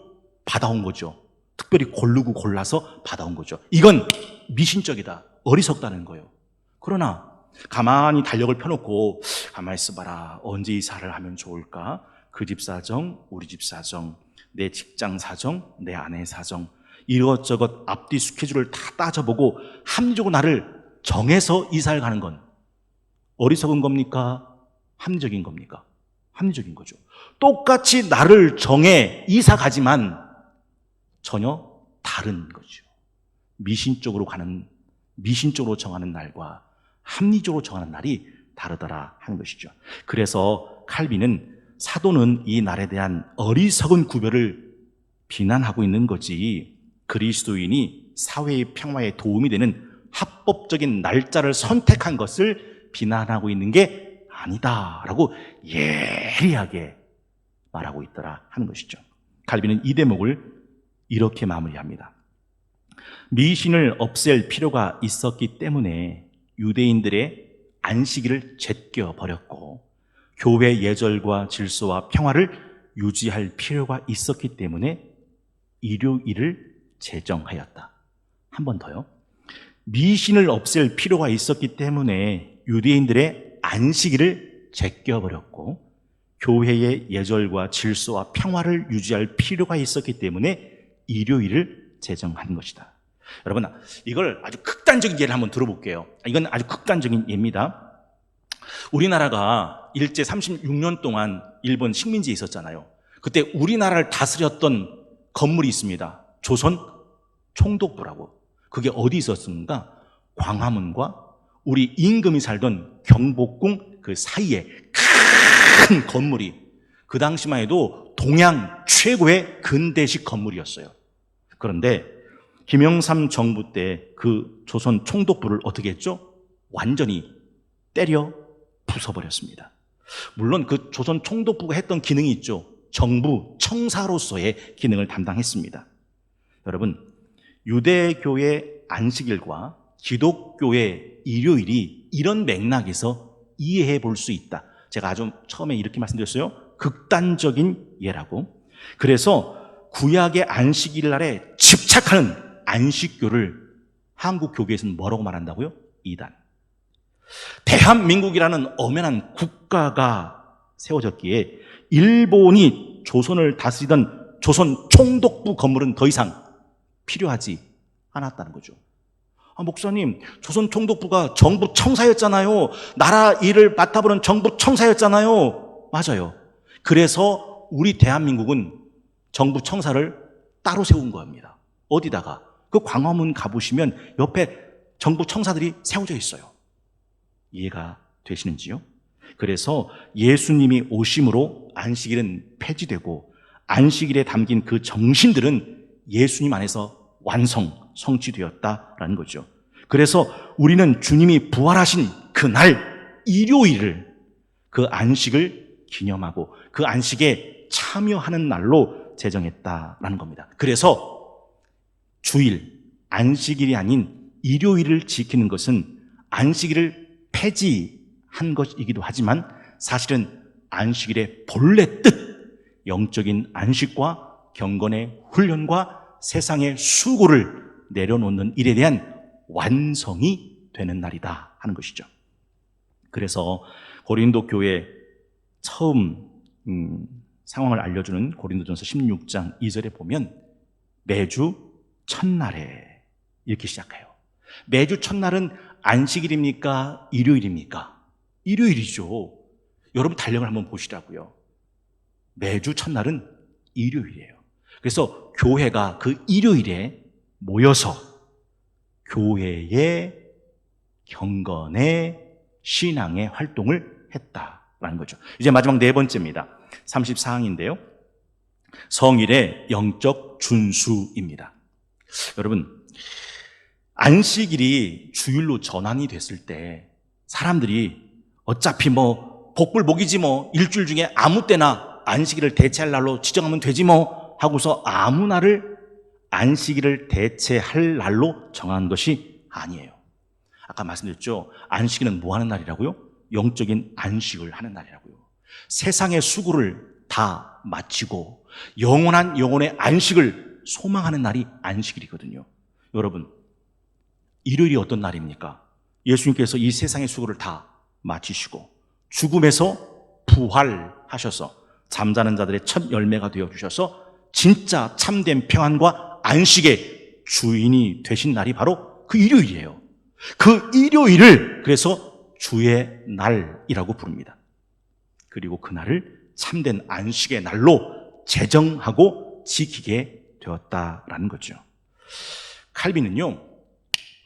받아온 거죠. 특별히 고르고 골라서 받아온 거죠. 이건 미신적이다, 어리석다는 거예요. 그러나 가만히 달력을 펴놓고 가만히 있어봐라. 언제 이사를 하면 좋을까? 그 집 사정, 우리 집 사정, 내 직장 사정, 내 아내 사정, 이것저것 앞뒤 스케줄을 다 따져보고 합리적으로 나를 정해서 이사를 가는 건 어리석은 겁니까? 합리적인 겁니까? 합리적인 거죠. 똑같이 나를 정해 이사 가지만 전혀 다른 거죠. 미신적으로 정하는 날과 합리적으로 정하는 날이 다르더라 하는 것이죠. 그래서 칼빈은 사도는 이 날에 대한 어리석은 구별을 비난하고 있는 거지, 그리스도인이 사회의 평화에 도움이 되는 합법적인 날짜를 선택한 것을 비난하고 있는 게 아니다라고 예리하게 말하고 있더라 하는 것이죠. 칼빈은 이 대목을 이렇게 마무리합니다. 미신을 없앨 필요가 있었기 때문에 유대인들의 안식일을 제껴버렸고 교회 예절과 질서와 평화를 유지할 필요가 있었기 때문에 일요일을 제정하였다. 한 번 더요. 미신을 없앨 필요가 있었기 때문에 유대인들의 안식일을 제껴버렸고 교회의 예절과 질서와 평화를 유지할 필요가 있었기 때문에 일요일을 제정한 것이다. 여러분, 이걸 아주 극단적인 예를 한번 들어볼게요. 이건 아주 극단적인 예입니다. 우리나라가 일제 36년 동안 일본 식민지에 있었잖아요. 그때 우리나라를 다스렸던 건물이 있습니다. 조선 총독부라고. 그게 어디 있었습니까? 광화문과 우리 임금이 살던 경복궁 그 사이에 큰 건물이, 그 당시만 해도 동양 최고의 근대식 건물이었어요. 그런데 김영삼 정부 때 그 조선 총독부를 어떻게 했죠? 완전히 때려 부숴버렸습니다. 물론 그 조선 총독부가 했던 기능이 있죠. 정부 청사로서의 기능을 담당했습니다. 여러분, 유대교의 안식일과 기독교의 일요일이 이런 맥락에서 이해해 볼 수 있다. 제가 아주 처음에 이렇게 말씀드렸어요. 극단적인 예라고. 그래서 구약의 안식일 날에 집착하는 안식교를 한국 교계에서는 뭐라고 말한다고요? 이단. 대한민국이라는 엄연한 국가가 세워졌기에 일본이 조선을 다스리던 조선 총독부 건물은 더 이상 필요하지 않았다는 거죠. 목사님, 조선 총독부가 정부 청사였잖아요. 나라 일을 맡아보는 정부 청사였잖아요. 맞아요. 그래서 우리 대한민국은 정부 청사를 따로 세운 겁니다. 어디다가? 그 광화문 가보시면 옆에 정부 청사들이 세워져 있어요. 이해가 되시는지요? 그래서 예수님이 오심으로 안식일은 폐지되고 안식일에 담긴 그 정신들은 예수님 안에서 성취되었다라는 거죠. 그래서 우리는 주님이 부활하신 그날 일요일을, 그 안식을 기념하고 그 안식에 참여하는 날로 제정했다라는 겁니다. 그래서 주일, 안식일이 아닌 일요일을 지키는 것은 안식일을 폐지한 것이기도 하지만 사실은 안식일의 본래 뜻, 영적인 안식과 경건의 훈련과 세상의 수고를 내려놓는 일에 대한 완성이 되는 날이다 하는 것이죠. 그래서 고린도 교회 처음 상황을 알려주는 고린도전서 16장 2절에 보면 매주 첫날에 이렇게 시작해요. 매주 첫날은 안식일입니까? 일요일입니까? 일요일이죠. 여러분 달력을 한번 보시라고요. 매주 첫날은 일요일이에요. 그래서 교회가 그 일요일에 모여서 교회의 경건의 신앙의 활동을 했다라는 거죠. 이제 마지막 네 번째입니다. 34항인데요. 성일의 영적 준수입니다. 여러분, 안식일이 주일로 전환이 됐을 때 사람들이 어차피 복불복이지 일주일 중에 아무 때나 안식일을 대체할 날로 지정하면 되지 하고서 아무 날을 안식일을 대체할 날로 정한 것이 아니에요. 아까 말씀드렸죠. 안식일은 뭐 하는 날이라고요? 영적인 안식을 하는 날이라고요. 세상의 수고를 다 마치고 영원한 영혼의 안식을 소망하는 날이 안식일이거든요. 여러분, 일요일이 어떤 날입니까? 예수님께서 이 세상의 수고를 다 마치시고 죽음에서 부활하셔서 잠자는 자들의 첫 열매가 되어주셔서 진짜 참된 평안과 안식의 주인이 되신 날이 바로 그 일요일이에요. 그 일요일을 그래서 주의 날이라고 부릅니다. 그리고 그 날을 참된 안식의 날로 제정하고 지키게 되었다라는 거죠. 칼빈은요,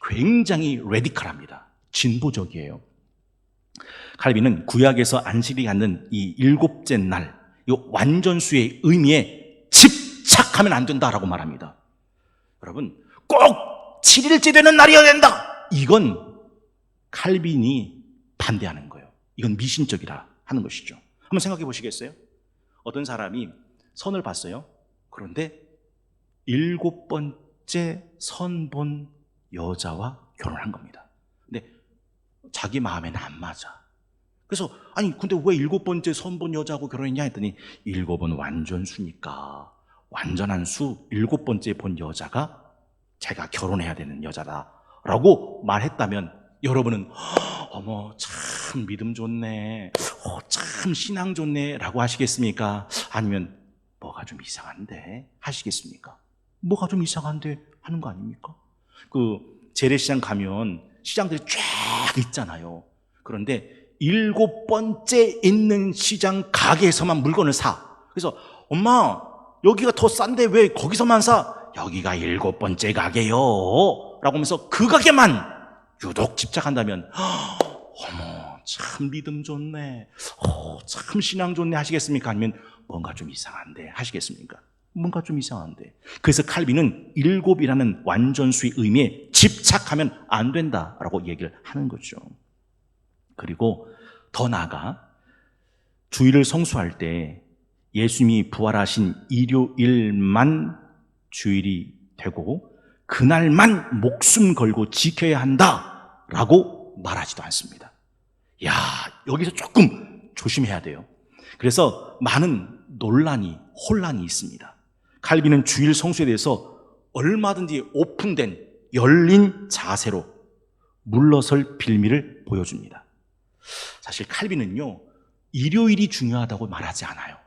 굉장히 레디컬합니다. 진보적이에요. 칼빈은 구약에서 안식일이 갖는 이 일곱째 날, 이 완전수의 의미에 집착하면 안 된다라고 말합니다. 여러분, 꼭 7일째 되는 날이어야 된다! 이건 칼빈이 반대하는 거예요. 이건 미신적이라 하는 것이죠. 한번 생각해 보시겠어요? 어떤 사람이 선을 봤어요. 그런데 7번째 선 본 여자와 결혼한 겁니다. 근데 자기 마음에는 안 맞아. 그래서 근데 왜 7번째 선 본 여자하고 결혼했냐 했더니 7은 완전수니까 완전한 수 7번째 본 여자가 제가 결혼해야 되는 여자다라고 말했다면 여러분은 어머 참 믿음 좋네. 참 신앙 좋네라고 하시겠습니까? 아니면 뭐가 좀 이상한데 하시겠습니까? 뭐가 좀 이상한데 하는 거 아닙니까? 그 재래시장 가면 시장들이 쫙 있잖아요. 그런데 7번째 있는 시장 가게에서만 물건을 사. 그래서 엄마 여기가 더 싼데 왜 거기서만 사? 여기가 7번째 가게요 라고 하면서 그 가게만 유독 집착한다면 어머 참 믿음 좋네, 참 신앙 좋네 하시겠습니까? 아니면 뭔가 좀 이상한데 하시겠습니까? 뭔가 좀 이상한데. 그래서 칼빈은 7이라는 완전수의 의미에 집착하면 안 된다라고 얘기를 하는 거죠. 그리고 더 나아가 주일을 성수할 때 예수님이 부활하신 일요일만 주일이 되고 그날만 목숨 걸고 지켜야 한다라고 말하지도 않습니다. 야, 여기서 조금 조심해야 돼요. 그래서 많은 논란이, 혼란이 있습니다. 칼빈은 주일 성수에 대해서 얼마든지 오픈된 열린 자세로 물러설 빌미를 보여줍니다. 사실 칼빈은요, 일요일이 중요하다고 말하지 않아요.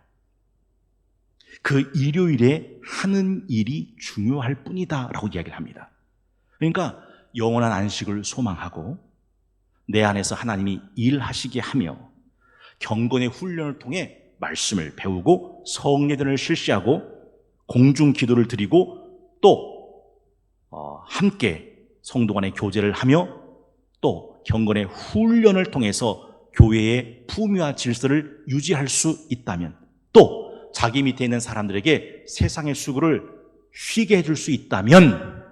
그 일요일에 하는 일이 중요할 뿐이다 라고 이야기를 합니다. 그러니까 영원한 안식을 소망하고 내 안에서 하나님이 일하시게 하며 경건의 훈련을 통해 말씀을 배우고 성례전을 실시하고 공중 기도를 드리고 또 함께 성도 간의 교제를 하며 또 경건의 훈련을 통해서 교회의 풍요와 질서를 유지할 수 있다면 또 자기 밑에 있는 사람들에게 세상의 수고를 쉬게 해줄 수 있다면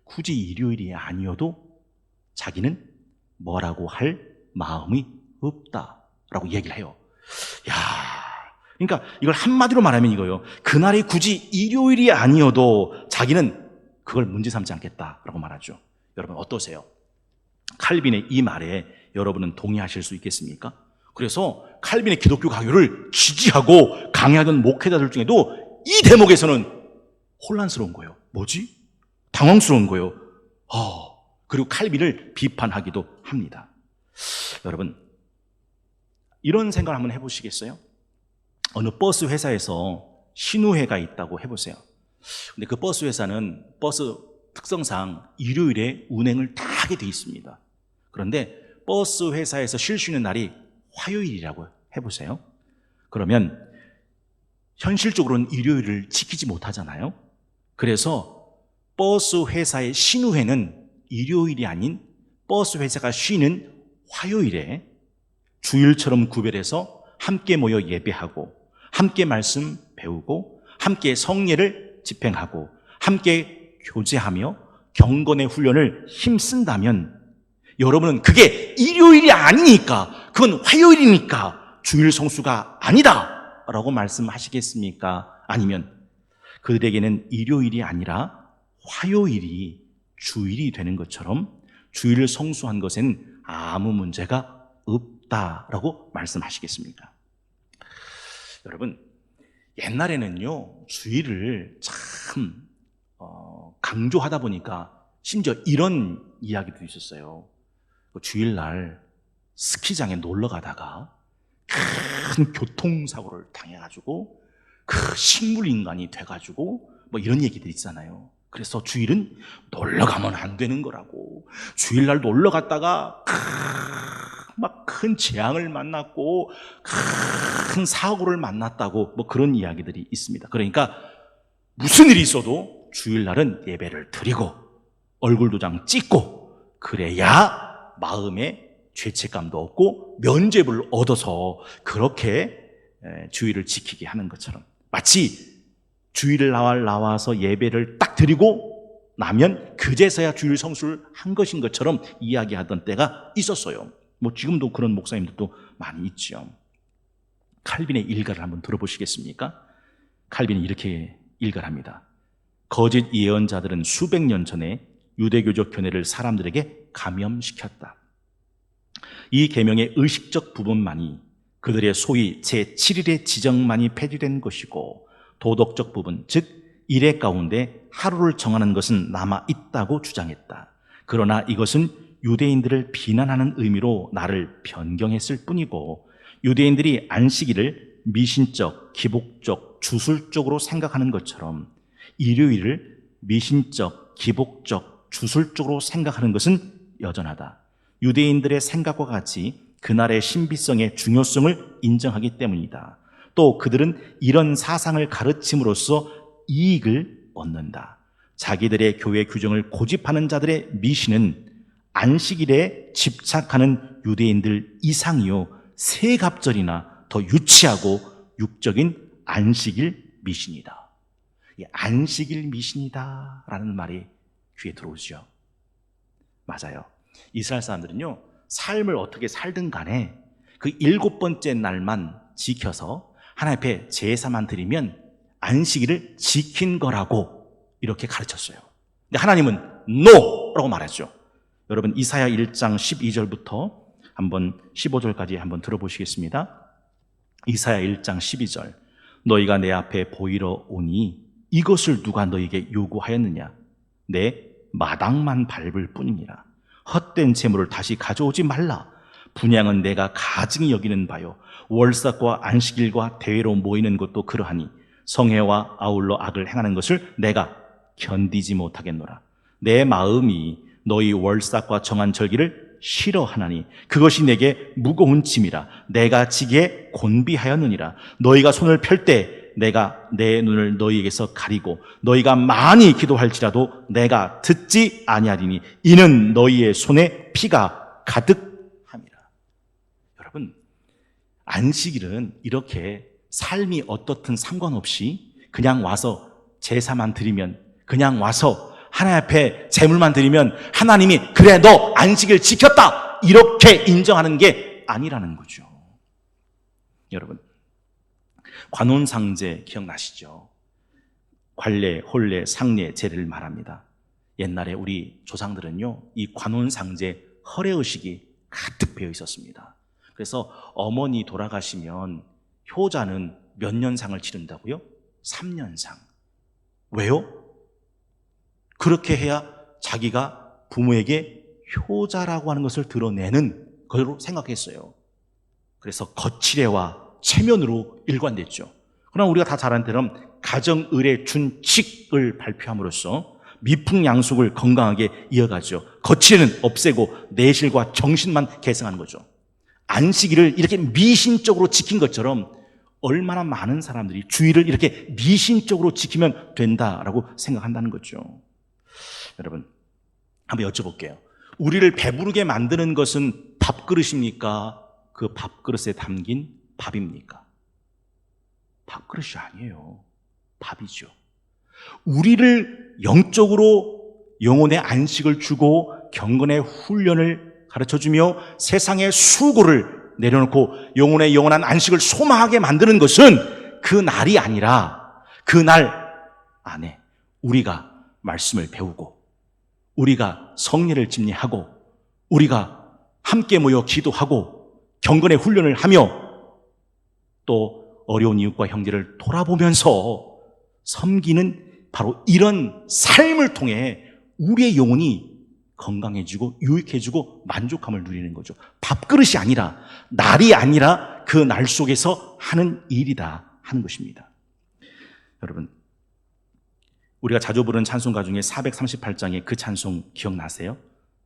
굳이 일요일이 아니어도 자기는 뭐라고 할 마음이 없다라고 얘기를 해요. 야, 그러니까 이걸 한마디로 말하면 이거예요. 그날이 굳이 일요일이 아니어도 자기는 그걸 문제 삼지 않겠다라고 말하죠. 여러분 어떠세요? 칼빈의 이 말에 여러분은 동의하실 수 있겠습니까? 그래서 칼빈의 기독교 강요를 지지하고 강요하던 목회자들 중에도 이 대목에서는 혼란스러운 거예요. 뭐지? 당황스러운 거예요. 그리고 칼빈을 비판하기도 합니다. 여러분, 이런 생각을 한번 해보시겠어요? 어느 버스 회사에서 신우회가 있다고 해보세요. 근데 그 버스 회사는 버스 특성상 일요일에 운행을 다 하게 돼 있습니다. 그런데 버스 회사에서 쉴 수 있는 날이 화요일이라고 해보세요. 그러면 현실적으로는 일요일을 지키지 못하잖아요. 그래서 버스 회사의 신우회는 일요일이 아닌 버스 회사가 쉬는 화요일에 주일처럼 구별해서 함께 모여 예배하고 함께 말씀 배우고 함께 성례를 집행하고 함께 교제하며 경건의 훈련을 힘쓴다면 여러분은 그게 일요일이 아니니까 그건 화요일이니까 주일 성수가 아니다 라고 말씀하시겠습니까? 아니면 그들에게는 일요일이 아니라 화요일이 주일이 되는 것처럼 주일을 성수한 것에는 아무 문제가 없다라고 말씀하시겠습니까? 여러분, 옛날에는요 주일을 참 강조하다 보니까 심지어 이런 이야기도 있었어요. 주일날 스키장에 놀러 가다가 큰 교통사고를 당해가지고 그 식물인간이 돼가지고 뭐 이런 얘기들 있잖아요. 그래서 주일은 놀러 가면 안 되는 거라고. 주일날 놀러 갔다가 막 큰 재앙을 만났고 큰 사고를 만났다고 뭐 그런 이야기들이 있습니다. 그러니까 무슨 일이 있어도 주일날은 예배를 드리고 얼굴 도장 찍고 그래야 마음에 죄책감도 없고 면죄부를 얻어서 그렇게 주일을 지키게 하는 것처럼 마치 주일을 나와서 예배를 딱 드리고 나면 그제서야 주일 성수를 한 것인 것처럼 이야기하던 때가 있었어요. 뭐 지금도 그런 목사님들도 많이 있죠. 칼빈의 일가를 한번 들어보시겠습니까? 칼빈이 이렇게 일가를 합니다. 거짓 예언자들은 수백 년 전에 유대교적 견해를 사람들에게 감염시켰다. 이 계명의 의식적 부분만이 그들의 소위 제7일의 지정만이 폐지된 것이고 도덕적 부분, 즉 일의 가운데 하루를 정하는 것은 남아있다고 주장했다. 그러나 이것은 유대인들을 비난하는 의미로 나를 변경했을 뿐이고 유대인들이 안식일을 미신적, 기복적, 주술적으로 생각하는 것처럼 일요일을 미신적, 기복적, 주술적으로 생각하는 것은 여전하다. 유대인들의 생각과 같이 그날의 신비성의 중요성을 인정하기 때문이다. 또 그들은 이런 사상을 가르침으로써 이익을 얻는다. 자기들의 교회 규정을 고집하는 자들의 미신은 안식일에 집착하는 유대인들 이상이요 세갑절이나 더 유치하고 육적인 안식일 미신이다. 이 안식일 미신이다 라는 말이 귀에 들어오죠. 맞아요. 이스라엘 사람들은요, 삶을 어떻게 살든 간에 그 7번째 날만 지켜서 하나님 앞에 제사만 드리면 안식일을 지킨 거라고 이렇게 가르쳤어요. 근데 하나님은 NO라고 말했죠. 여러분 이사야 1장 12절부터 한번 15절까지 한번 들어보시겠습니다. 이사야 1장 12절. 너희가 내 앞에 보이러 오니 이것을 누가 너희에게 요구하였느냐? 내 마당만 밟을 뿐이니라. 헛된 재물을 다시 가져오지 말라. 분향은 내가 가증히 여기는 바요. 월삭과 안식일과 대회로 모이는 것도 그러하니 성회와 아울러 악을 행하는 것을 내가 견디지 못하겠노라. 내 마음이 너희 월삭과 정한 절기를 싫어하나니 그것이 내게 무거운 짐이라. 내가 지기에 곤비하였느니라. 너희가 손을 펼 때 내가 내 눈을 너희에게서 가리고 너희가 많이 기도할지라도 내가 듣지 아니하리니 이는 너희의 손에 피가 가득함이라. 여러분, 안식일은 이렇게 삶이 어떻든 상관없이 그냥 와서 제사만 드리면, 그냥 와서 하나님 앞에 제물만 드리면 하나님이 그래 너 안식일 지켰다 이렇게 인정하는 게 아니라는 거죠. 여러분, 관혼상제 기억나시죠? 관례, 혼례, 상례, 제례를 말합니다. 옛날에 우리 조상들은요, 이 관혼상제 허례의식이 가득 배어 있었습니다. 그래서 어머니 돌아가시면 효자는 몇 년상을 치른다고요? 3년상. 왜요? 그렇게 해야 자기가 부모에게 효자라고 하는 것을 드러내는 것으로 생각했어요. 그래서 거칠애와 체면으로 일관됐죠. 그러나 우리가 다 잘 아는 대로 가정의례 준칙을 발표함으로써 미풍양속을 건강하게 이어가죠. 거칠애는 없애고 내실과 정신만 계승하는 거죠. 안식일을 이렇게 미신적으로 지킨 것처럼 얼마나 많은 사람들이 주일을 이렇게 미신적으로 지키면 된다라고 생각한다는 거죠. 여러분, 한번 여쭤볼게요. 우리를 배부르게 만드는 것은 밥그릇입니까? 그 밥그릇에 담긴 밥입니까? 밥그릇이 아니에요. 밥이죠. 우리를 영적으로 영혼의 안식을 주고 경건의 훈련을 가르쳐주며 세상의 수고를 내려놓고 영혼의 영원한 안식을 소망하게 만드는 것은 그 날이 아니라 그 날 안에 우리가 말씀을 배우고 우리가 성례를 집례하고 우리가 함께 모여 기도하고 경건의 훈련을 하며 또 어려운 이웃과 형제를 돌아보면서 섬기는 바로 이런 삶을 통해 우리의 영혼이 건강해지고 유익해지고 만족함을 누리는 거죠. 밥그릇이 아니라, 날이 아니라 그 날 속에서 하는 일이다 하는 것입니다. 여러분, 우리가 자주 부르는 찬송가 중에 438장의 그 찬송 기억나세요?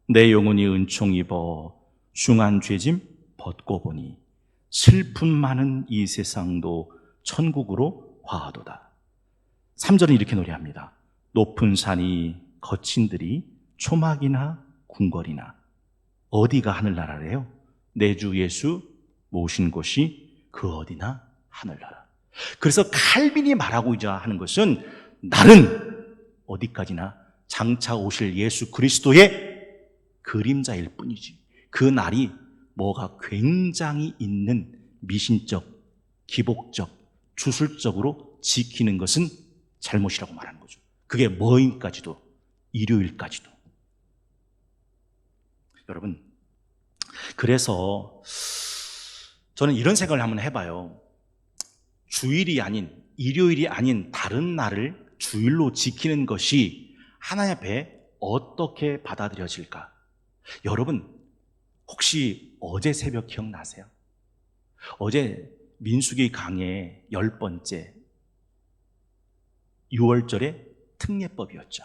내 영혼이 은총 입어 중한 죄짐 벗고 보니 슬픔 많은 이 세상도 천국으로 화하도다. 3절은 이렇게 노래합니다. 높은 산이 거친 들이 초막이나 궁궐이나 어디가 하늘나라래요? 내 주 예수 모신 곳이 그 어디나 하늘나라. 그래서 칼빈이 말하고자 하는 것은 날은 어디까지나 장차 오실 예수 그리스도의 그림자일 뿐이지 그 날이 뭐가 굉장히 있는 미신적, 기복적, 주술적으로 지키는 것은 잘못이라고 말하는 거죠. 그게 뭐인까지도, 일요일까지도. 여러분, 그래서 저는 이런 생각을 한번 해봐요. 주일이 아닌, 일요일이 아닌 다른 날을 주일로 지키는 것이 하나님 앞에 어떻게 받아들여질까? 여러분, 혹시 어제 새벽 기억나세요? 어제 민수기 강의 10번째 6월절의 특례법이었죠.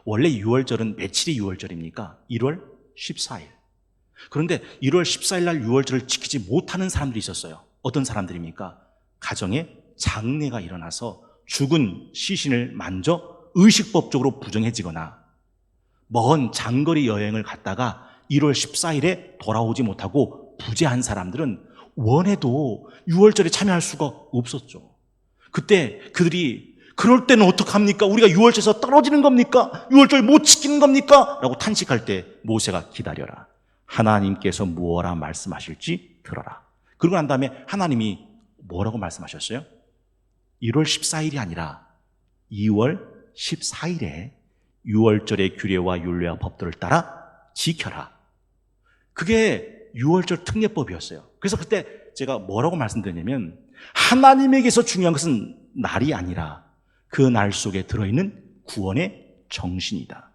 원래 6월절은 며칠이 6월절입니까? 1월 14일. 그런데 1월 14일 날 6월절을 지키지 못하는 사람들이 있었어요. 어떤 사람들입니까? 가정에 장례가 일어나서 죽은 시신을 만져 의식법적으로 부정해지거나 먼 장거리 여행을 갔다가 1월 14일에 돌아오지 못하고 부재한 사람들은 원해도 6월절에 참여할 수가 없었죠. 그때 그들이 그럴 때는 어떡합니까? 우리가 6월절에서 떨어지는 겁니까? 6월절 못 지키는 겁니까? 라고 탄식할 때 모세가 기다려라. 하나님께서 무엇라 말씀하실지 들어라. 그러고 난 다음에 하나님이 뭐라고 말씀하셨어요? 1월 14일이 아니라 2월 14일에 6월절의 규례와 율례와 법도를 따라 지켜라. 그게 6월절 특례법이었어요. 그래서 그때 제가 뭐라고 말씀드렸냐면 하나님에게서 중요한 것은 날이 아니라 그 날 속에 들어있는 구원의 정신이다.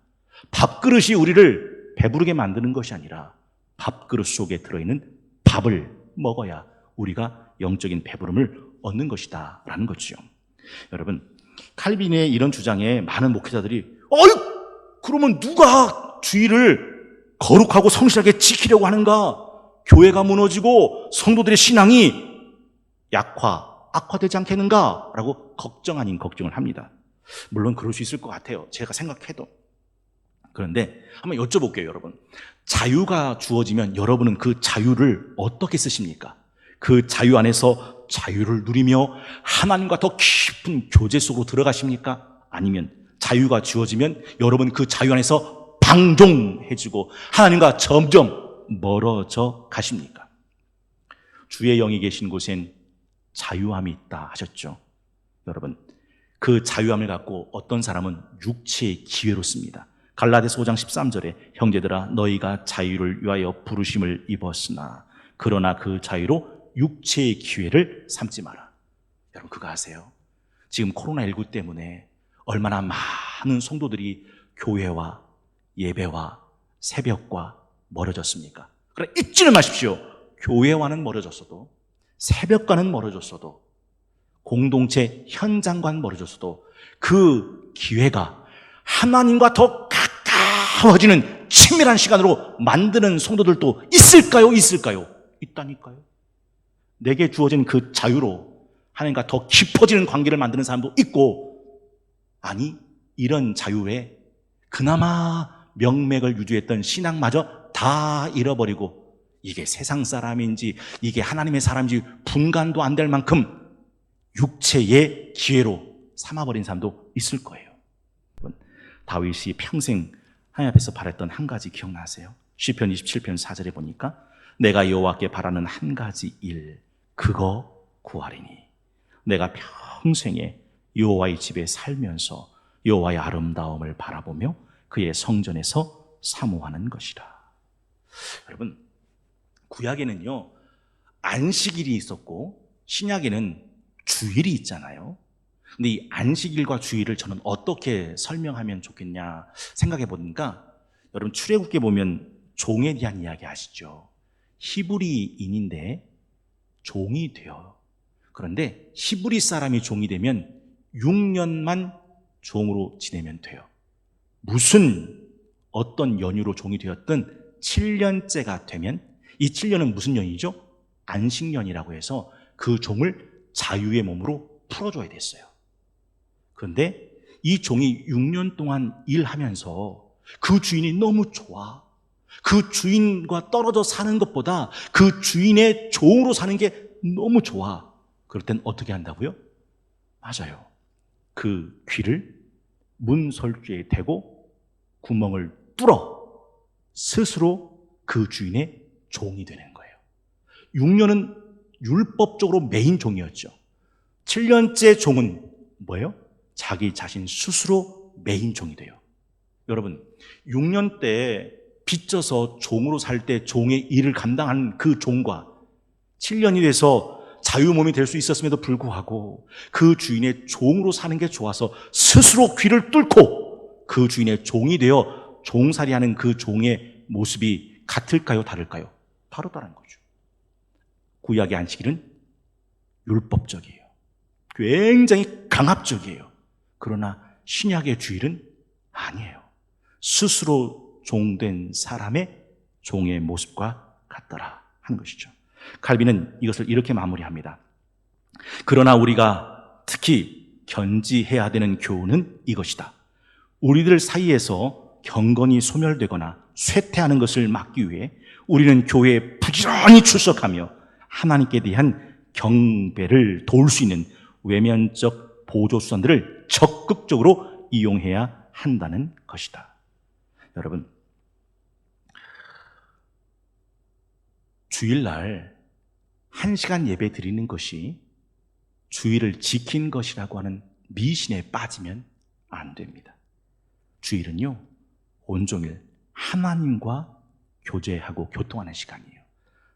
밥그릇이 우리를 배부르게 만드는 것이 아니라 밥그릇 속에 들어있는 밥을 먹어야 우리가 영적인 배부름을 얻는 것이다 라는 거죠. 여러분, 칼빈의 이런 주장에 많은 목회자들이 그러면 누가 주일을 거룩하고 성실하게 지키려고 하는가? 교회가 무너지고 성도들의 신앙이 악화되지 않겠는가? 라고 걱정 아닌 걱정을 합니다. 물론 그럴 수 있을 것 같아요. 제가 생각해도. 그런데 한번 여쭤볼게요, 여러분. 자유가 주어지면 여러분은 그 자유를 어떻게 쓰십니까? 그 자유 안에서 자유를 누리며 하나님과 더 깊은 교제 속으로 들어가십니까? 아니면 자유가 주어지면 여러분 그 자유 안에서 방종해지고 하나님과 점점 멀어져 가십니까? 주의 영이 계신 곳엔 자유함이 있다 하셨죠. 여러분, 그 자유함을 갖고 어떤 사람은 육체의 기회로 씁니다. 갈라디아서 5장 13절에 형제들아 너희가 자유를 위하여 부르심을 입었으나 그러나 그 자유로 육체의 기회를 삼지 마라. 여러분 그거 아세요? 지금 코로나19 때문에 얼마나 많은 성도들이 교회와 예배와 새벽과 멀어졌습니까? 그러나 잊지는 마십시오. 교회와는 멀어졌어도 새벽과는 멀어졌어도 공동체 현장과는 멀어졌어도 그 기회가 하나님과 더 가까워지는 친밀한 시간으로 만드는 성도들도 있을까요? 있다니까요. 내게 주어진 그 자유로 하나님과 더 깊어지는 관계를 만드는 사람도 있고, 아니 이런 자유에 그나마 명맥을 유지했던 신앙마저 다 잃어버리고 이게 세상 사람인지 이게 하나님의 사람인지 분간도 안 될 만큼 육체의 기회로 삼아버린 사람도 있을 거예요. 다윗이 평생 하나님 앞에서 바랬던 한 가지 기억나세요? 시편 27편 4절에 보니까 내가 여호와께 바라는 한 가지 일 그거 구하리니 내가 평생에 여호와의 집에 살면서 여호와의 아름다움을 바라보며 그의 성전에서 사모하는 것이라. 여러분, 구약에는요 안식일이 있었고 신약에는 주일이 있잖아요. 근데 이 안식일과 주일을 저는 어떻게 설명하면 좋겠냐 생각해 보니까, 여러분 출애굽기에 보면 종에 대한 이야기 아시죠? 히브리인인데 종이 돼요. 그런데 히브리 사람이 종이 되면 6년만 종으로 지내면 돼요. 무슨 어떤 연유로 종이 되었든 7년째가 되면, 이 7년은 무슨 연이죠? 안식년이라고 해서 그 종을 자유의 몸으로 풀어줘야 됐어요. 그런데 이 종이 6년 동안 일하면서 그 주인이 너무 좋아. 그 주인과 떨어져 사는 것보다 그 주인의 종으로 사는 게 너무 좋아. 그럴 땐 어떻게 한다고요? 맞아요. 그 귀를 문설주에 대고 구멍을 뚫어 스스로 그 주인의 종이 되는 거예요. 6년은 율법적으로 메인 종이었죠. 7년째 종은 뭐예요? 자기 자신 스스로 메인 종이 돼요. 여러분, 6년 때 빚져서 종으로 살 때 종의 일을 감당한 그 종과 7년이 돼서 자유몸이 될 수 있었음에도 불구하고 그 주인의 종으로 사는 게 좋아서 스스로 귀를 뚫고 그 주인의 종이 되어 종살이하는 그 종의 모습이 같을까요? 다를까요? 다르다는 거죠. 구약의 안식일은 율법적이에요. 굉장히 강압적이에요. 그러나 신약의 주일은 아니에요. 스스로 종된 사람의 종의 모습과 같더라 하는 것이죠. 칼빈은 이것을 이렇게 마무리합니다. 그러나 우리가 특히 견지해야 되는 교훈은 이것이다. 우리들 사이에서 경건이 소멸되거나 쇠퇴하는 것을 막기 위해 우리는 교회에 부지런히 출석하며 하나님께 대한 경배를 도울 수 있는 외면적 보조수단들을 적극적으로 이용해야 한다는 것이다. 여러분, 주일날 1시간 예배 드리는 것이 주일을 지킨 것이라고 하는 미신에 빠지면 안 됩니다. 주일은요, 온종일 하나님과 교제하고 교통하는 시간이에요.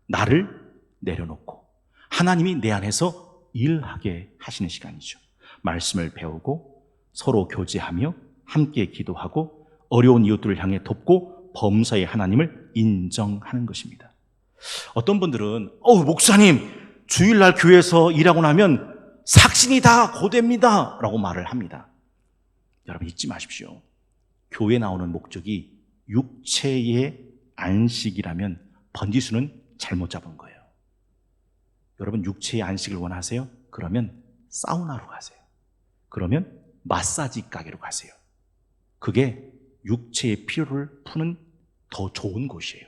나를 내려놓고 하나님이 내 안에서 일하게 하시는 시간이죠. 말씀을 배우고 서로 교제하며 함께 기도하고 어려운 이웃들을 향해 돕고 범사의 하나님을 인정하는 것입니다. 어떤 분들은 목사님 주일날 교회에서 일하고 나면 삭신이 다 고됩니다 라고 말을 합니다. 여러분 잊지 마십시오. 교회 나오는 목적이 육체의 안식이라면 번지수는 잘못 잡은 거예요. 여러분 육체의 안식을 원하세요? 그러면 사우나로 가세요. 그러면 마사지 가게로 가세요. 그게 육체의 피로를 푸는 더 좋은 곳이에요.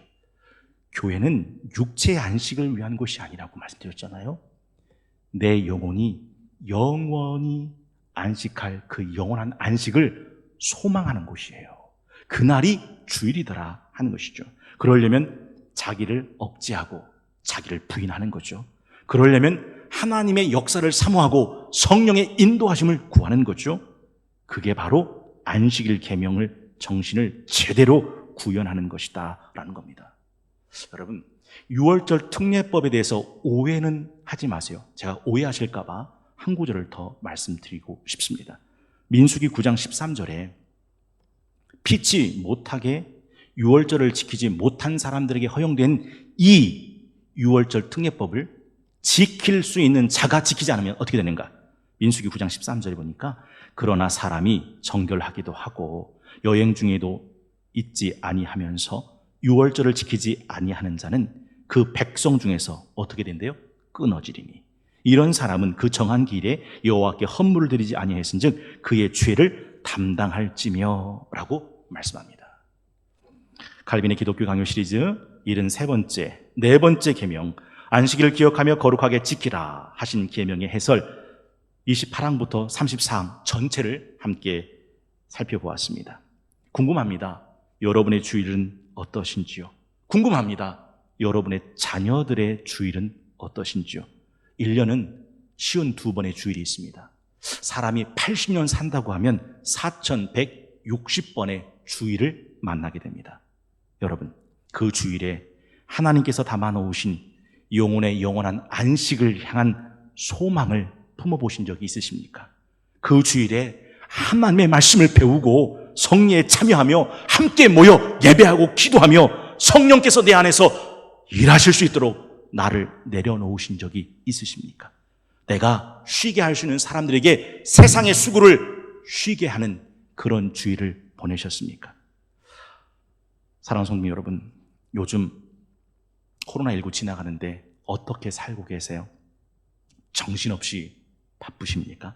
교회는 육체의 안식을 위한 곳이 아니라고 말씀드렸잖아요. 내 영혼이 영원히 안식할 그 영원한 안식을 소망하는 곳이에요. 그날이 주일이더라 하는 것이죠. 그러려면 자기를 억제하고 자기를 부인하는 거죠. 그러려면 하나님의 역사를 사모하고 성령의 인도하심을 구하는 거죠. 그게 바로 안식일 계명을 정신을 제대로 구현하는 것이다 라는 겁니다. 여러분, 6월절 특례법에 대해서 오해는 하지 마세요. 제가 오해하실까 봐 한 구절을 더 말씀드리고 싶습니다. 민수기 9장 13절에 피치 못하게 6월절을 지키지 못한 사람들에게 허용된 이 6월절 특례법을 지킬 수 있는 자가 지키지 않으면 어떻게 되는가? 민수기 9장 13절에 보니까 그러나 사람이 정결하기도 하고 여행 중에도 잊지 아니하면서 6월절을 지키지 아니하는 자는 그 백성 중에서 어떻게 된대요? 끊어지리니. 이런 사람은 그 정한 길에 여호와께 헌물을 드리지 아니했은즉 그의 죄를 담당할지며 라고 말씀합니다. 칼빈의 기독교 강요 시리즈 73번째, 4번째 계명, 안식일을 기억하며 거룩하게 지키라 하신 계명의 해설 28항부터 34항 전체를 함께 살펴보았습니다. 궁금합니다. 여러분의 주일은 어떠신지요? 궁금합니다. 여러분의 자녀들의 주일은 어떠신지요? 1년은 52번의 주일이 있습니다. 사람이 80년 산다고 하면 4160번의 주일을 만나게 됩니다. 여러분, 그 주일에 하나님께서 담아놓으신 영혼의 영원한 안식을 향한 소망을 품어보신 적이 있으십니까? 그 주일에 하나님의 말씀을 배우고 성례에 참여하며 함께 모여 예배하고 기도하며 성령께서 내 안에서 일하실 수 있도록 나를 내려놓으신 적이 있으십니까? 내가 쉬게 할 수 있는 사람들에게 세상의 수고를 쉬게 하는 그런 주일을 보내셨습니까? 사랑하는 성도 여러분, 요즘 코로나19 지나가는데 어떻게 살고 계세요? 정신없이 바쁘십니까?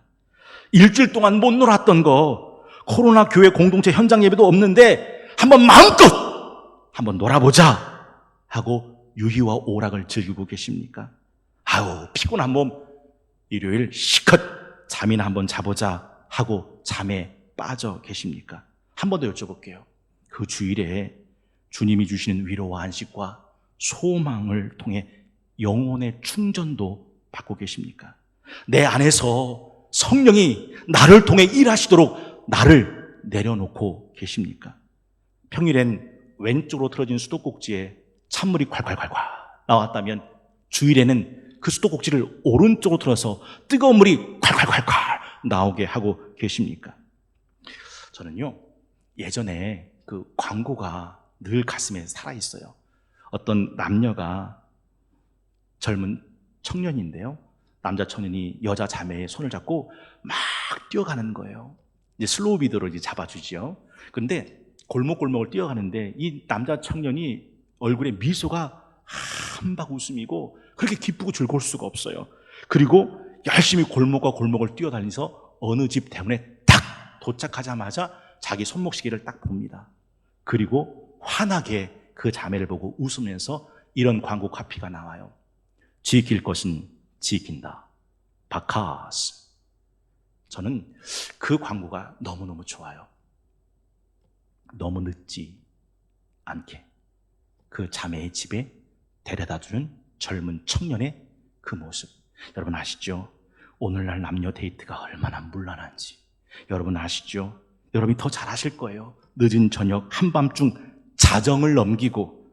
일주일 동안 못 놀았던 거, 코로나 교회 공동체 현장 예배도 없는데 한번 마음껏 한번 놀아보자 하고 유희와 오락을 즐기고 계십니까? 아우, 피곤한 몸 일요일 시컷 잠이나 한번 자보자 하고 잠에 빠져 계십니까? 한 번 더 여쭤볼게요. 그 주일에 주님이 주시는 위로와 안식과 소망을 통해 영혼의 충전도 받고 계십니까? 내 안에서 성령이 나를 통해 일하시도록 나를 내려놓고 계십니까? 평일엔 왼쪽으로 틀어진 수도꼭지에 찬물이 콸콸콸콸 나왔다면 주일에는 그 수도꼭지를 오른쪽으로 틀어서 뜨거운 물이 콸콸콸콸 나오게 하고 계십니까? 저는요, 예전에 그 광고가 늘 가슴에 살아있어요. 어떤 남녀가 젊은 청년인데요. 남자 청년이 여자 자매의 손을 잡고 막 뛰어가는 거예요. 이제 슬로우 비디오로 이제 잡아주죠. 그런데 골목골목을 뛰어가는데 이 남자 청년이 얼굴에 미소가 한박 웃음이고 그렇게 기쁘고 즐거울 수가 없어요. 그리고 열심히 골목과 골목을 뛰어다니서 어느 집 대문에 딱 도착하자마자 자기 손목시계를 딱 봅니다. 그리고 환하게 그 자매를 보고 웃으면서 이런 광고 카피가 나와요. 지킬 것은 지킨다. 바카스. 저는 그 광고가 너무너무 좋아요. 너무 늦지 않게 그 자매의 집에 데려다주는 젊은 청년의 그 모습. 여러분 아시죠? 오늘날 남녀 데이트가 얼마나 문란한지 여러분 아시죠? 여러분이 더 잘 아실 거예요. 늦은 저녁 한밤중 자정을 넘기고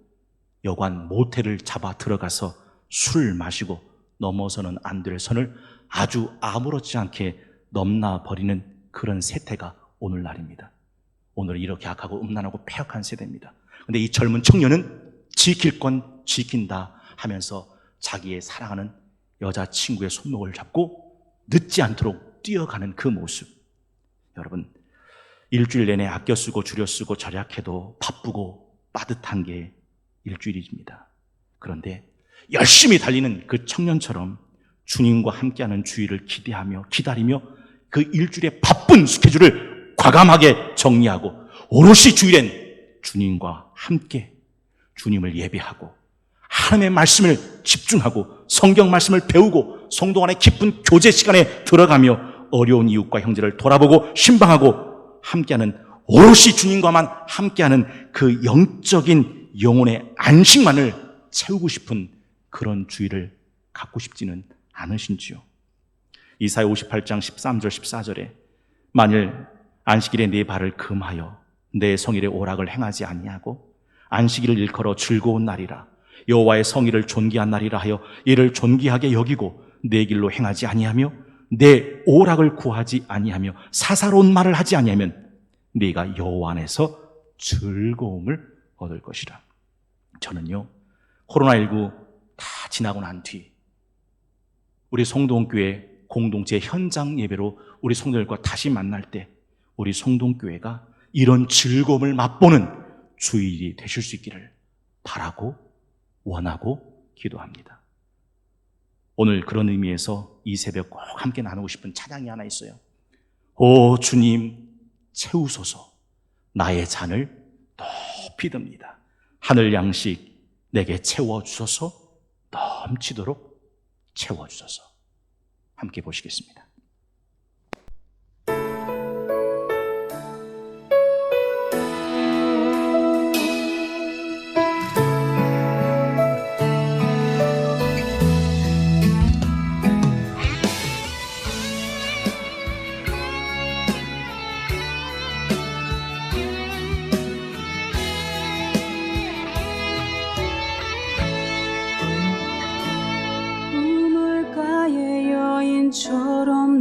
여관 모텔을 잡아 들어가서 술 마시고 넘어서는 안 될 선을 아주 아무렇지 않게 넘나버리는 그런 세태가 오늘날입니다. 오늘 이렇게 악하고 음란하고 폐역한 세대입니다. 그런데 이 젊은 청년은 지킬 건 지킨다 하면서 자기의 사랑하는 여자친구의 손목을 잡고 늦지 않도록 뛰어가는 그 모습. 여러분, 일주일 내내 아껴 쓰고 줄여 쓰고 절약해도 바쁘고 빠듯한 게 일주일입니다. 그런데 열심히 달리는 그 청년처럼 주님과 함께하는 주일을 기대하며 기다리며 그 일주일의 바쁜 스케줄을 과감하게 정리하고 오롯이 주일엔 주님과 함께 주님을 예배하고 하나님의 말씀을 집중하고 성경 말씀을 배우고 성도 간의 깊은 교제 시간에 들어가며 어려운 이웃과 형제를 돌아보고 신방하고 함께하는 오롯이 주님과만 함께하는 그 영적인 영혼의 안식만을 채우고 싶은 그런 주의를 갖고 싶지는 않으신지요? 이사야 58장 13절 14절에 만일 안식일에 네 발을 금하여 내 성일의 오락을 행하지 아니하고 안식일을 일컬어 즐거운 날이라 여호와의 성일을 존귀한 날이라 하여 이를 존귀하게 여기고 내 길로 행하지 아니하며 내 오락을 구하지 아니하며 사사로운 말을 하지 아니하면 네가 여호와 안에서 즐거움을 얻을 것이라. 저는요, 코로나19 다 지나고 난 뒤 우리 성동교회 공동체 현장 예배로 우리 성도들과 다시 만날 때 우리 성동교회가 이런 즐거움을 맛보는 주일이 되실 수 있기를 바라고 원하고 기도합니다. 오늘 그런 의미에서 이 새벽 꼭 함께 나누고 싶은 찬양이 하나 있어요. 오 주님 채우소서 나의 잔을 높이 듭니다. 하늘 양식 내게 채워주소서 넘치도록 채워주소서. 함께 보시겠습니다. 우물가의 여인처럼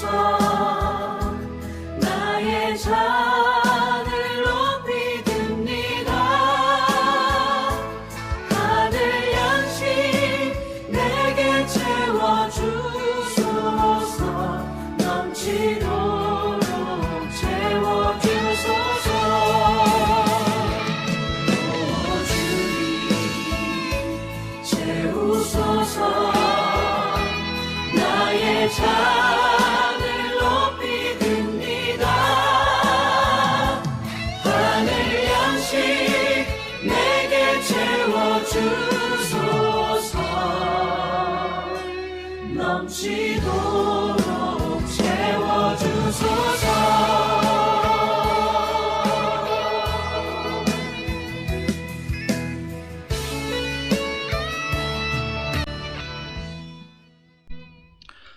주소서. 나의 잔을 높이 듭니다. 하늘 양식 내게 채워주소서. 넘치도록 채워주소서. 오 주님 채우소서. 나의 잔을 높이 듭니다. 하늘 양식 내게 채워주소서. 넘치도록 채워주소서.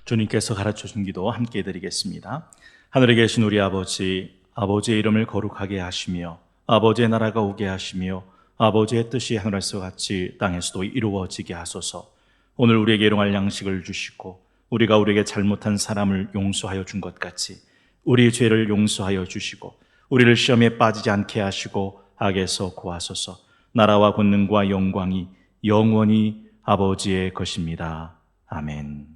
주님께서 가르쳐 준 기도 함께 드리겠습니다. 하늘에 계신 우리 아버지, 아버지의 이름을 거룩하게 하시며 아버지의 나라가 오게 하시며 아버지의 뜻이 하늘에서 같이 땅에서도 이루어지게 하소서. 오늘 우리에게 일용할 양식을 주시고 우리가 우리에게 잘못한 사람을 용서하여 준 것 같이 우리 죄를 용서하여 주시고 우리를 시험에 빠지지 않게 하시고 악에서 구하소서. 나라와 권능과 영광이 영원히 아버지의 것입니다. 아멘.